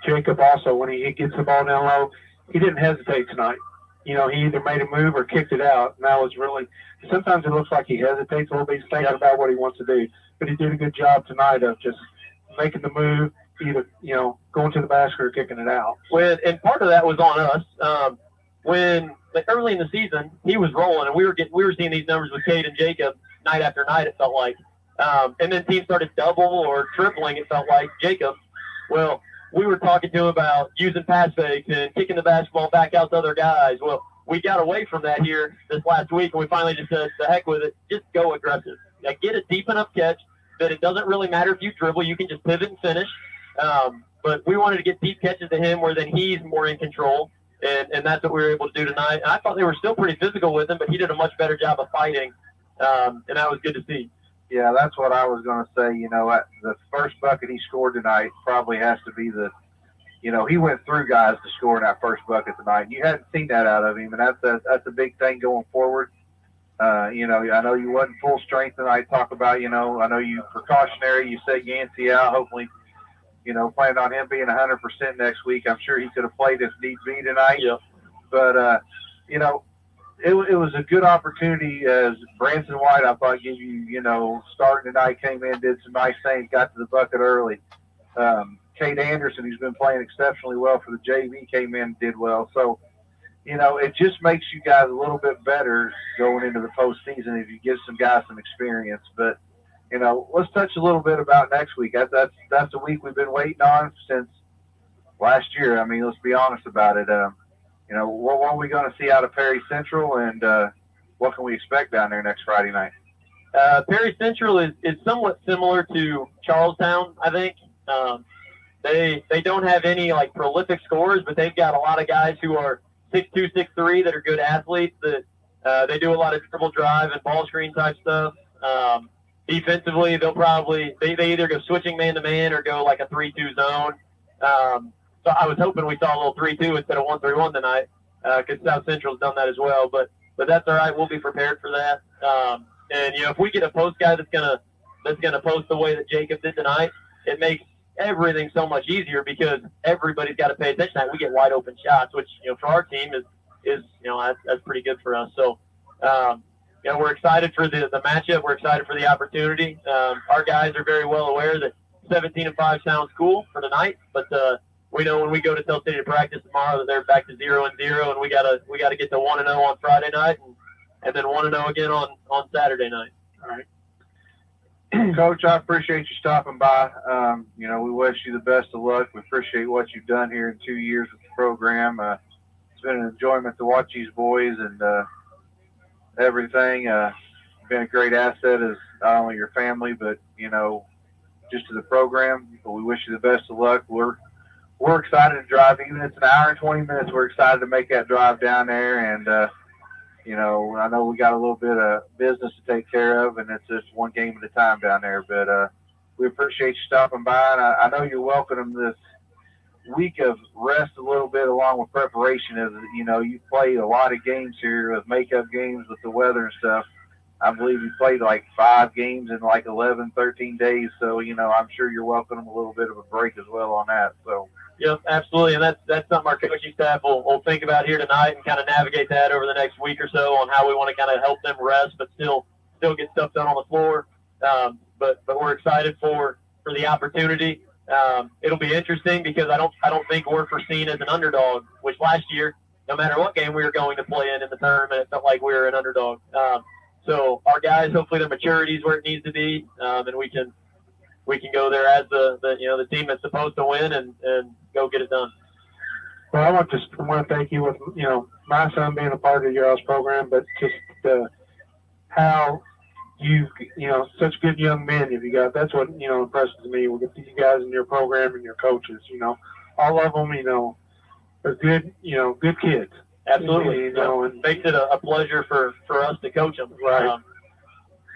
Jacob also, when he gets the ball down low, he didn't hesitate tonight. He either made a move or kicked it out. And that was really – sometimes it looks like he hesitates a little bit. He's thinking about what he wants to do. But he did a good job tonight of just making the move, either, going to the basket or kicking it out. And part of that was on us. When early in the season, he was rolling, and we were seeing these numbers with Cade and Jacob night after night, it felt like. And then teams started double or tripling, it felt like, Jacob. Well, we were talking to him about using pass fakes and kicking the basketball back out to other guys. Well, we got away from that here this last week, and we finally just said, the heck with it, just go aggressive. Get a deep enough catch that it doesn't really matter if you dribble, you can just pivot and finish. But we wanted to get deep catches to him where then he's more in control, and that's what we were able to do tonight. And I thought they were still pretty physical with him, but he did a much better job of fighting, and that was good to see. Yeah, that's what I was going to say. The first bucket he scored tonight probably has to be he went through guys to score in that first bucket tonight. You hadn't seen that out of him, and that's a big thing going forward. I know you wasn't full strength tonight. Talk about, I know you precautionary. You said Yancey out. Hopefully, planned on him being 100% next week. I'm sure he could have played if need be tonight. Yep. But, it was a good opportunity as Branson White, I thought, gave you, starting tonight, came in, did some nice things, got to the bucket early. Cade Anderson, who's been playing exceptionally well for the JV, came in and did well. So, you know, it just makes you guys a little bit better going into the postseason if you give some guys some experience. But, you know, let's touch a little bit about next week. That's the week we've been waiting on since last year. I mean, let's be honest about it. You know, what are we going to see out of Perry Central, and what can we expect down there next Friday night? Perry Central is somewhat similar to Charlestown, I think. They don't have any like prolific scorers, but they've got a lot of guys who are 6'2", 6'3" that are good athletes. That they do a lot of dribble drive and ball screen type stuff. Defensively, they'll probably they either go switching man to man or go like a 3-2 zone. So I was hoping we saw a little 3-2 instead of 1-3-1 tonight, because South Central's done that as well. But that's all right. We'll be prepared for that. And you know, if we get a post guy that's gonna post the way that Jacob did tonight, it makes everything so much easier because everybody's got to pay attention. We get wide open shots, which, you know, for our team is you know, that's pretty good for us. So you know, we're excited for the matchup. We're excited for the opportunity. Our guys are very well aware that 17-5 sounds cool for tonight, but we know when we go to Tell City to practice tomorrow that they're back to 0-0, and we gotta get to 1-0 on Friday night, and then 1-0 again on Saturday night. All right. Coach, I appreciate you stopping by. You know, we wish you the best of luck. We appreciate what you've done here in 2 years with the program. It's been an enjoyment to watch these boys and everything. Been a great asset as not only your family, but, you know, just to the program. But we wish you the best of luck. We're excited to drive. Even if it's an hour and 20 minutes, we're excited to make that drive down there. And, you know, I know we got a little bit of business to take care of, and it's just one game at a time down there. But we appreciate you stopping by, and I know you're welcome this week of rest a little bit along with preparation. As you know, you played a lot of games here with makeup games with the weather and stuff. I believe you played like 5 games in like 11, 13 days. So, you know, I'm sure you're welcome a little bit of a break as well on that. So. Yep, absolutely, and that's something our coaching staff will think about here tonight and kind of navigate that over the next week or so on how we want to kind of help them rest, but still get stuff done on the floor. But we're excited for the opportunity. It'll be interesting because I don't think we're foreseen as an underdog, which last year, no matter what game we were going to play in the tournament, it felt like we were an underdog. So our guys, hopefully their maturity is where it needs to be, and we can go there as the team that's supposed to win and go get it done. Well, I want to thank you with, you know, my son being a part of your house program, but just how you know, such good young men you got. That's what, you know, impresses me with you guys in your program and your coaches. You know, all of them, you know, are good, you know, good kids. Absolutely. You know, and makes it a pleasure for us to coach them. Right.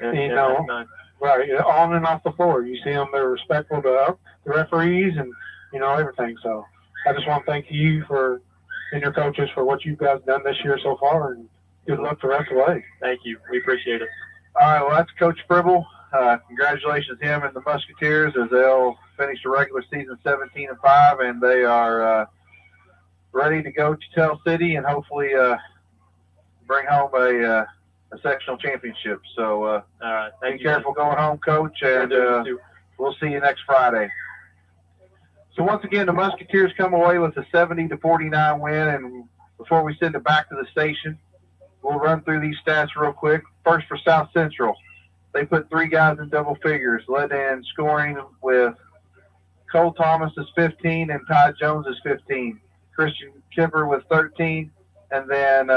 And know, right, on and off the floor. You see them, they're respectful to the referees and, you know, everything. So I just want to thank you and your coaches for what you guys done this year so far, and good luck the rest of the way. Thank you. We appreciate it. All right, well, that's Coach Fribble. Congratulations to him and the Musketeers as they'll finish the regular season 17-5, and they are ready to go to Tell City and hopefully bring home a sectional championship. So all right, be careful going home, Coach, and we'll see you next Friday. So once again, the Musketeers come away with a 70-49 win, and before we send it back to the station, we'll run through these stats real quick. First for South Central, they put 3 guys in double figures, led in scoring with Cole Thomas is 15 and Ty Jones is 15. Christian Kipper with 13, and then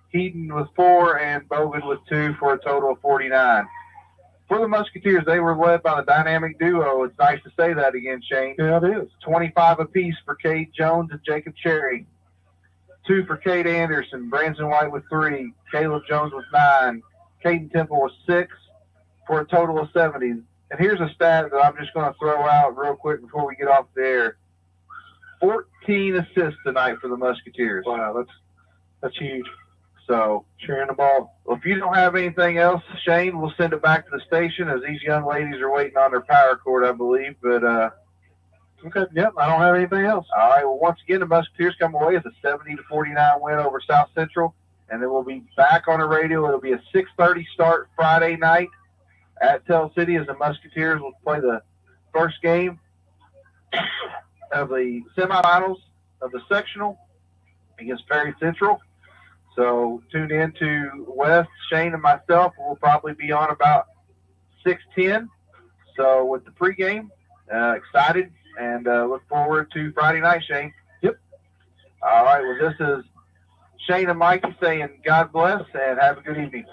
Heaton with 4 and Bogan with 2 for a total of 49. For the Musketeers, they were led by the dynamic duo. It's nice to say that again, Shane. Yeah, it is. 25 apiece for Cade Jones and Jacob Cherry. 2 for Cade Anderson. Branson White with 3. Caleb Jones with 9. Caden Temple with 6 for a total of 70. And here's a stat that I'm just going to throw out real quick before we get off the air. 14 assists tonight for the Musketeers. Wow, that's huge. So sharing the ball. Well, if you don't have anything else, Shane, we'll send it back to the station as these young ladies are waiting on their power cord, I believe. But okay, yep, I don't have anything else. All right. Well, once again, the Musketeers come away with a 70-49 win over South Central, and then we'll be back on the radio. It'll be a 6:30 start Friday night at Tell City as the Musketeers will play the first game of the semifinals of the sectional against Perry Central. So tune in to Wes, Shane, and myself. We'll probably be on about 6:10. So with the pregame, excited and look forward to Friday night, Shane. Yep. All right. Well, this is Shane and Mikey saying God bless and have a good evening.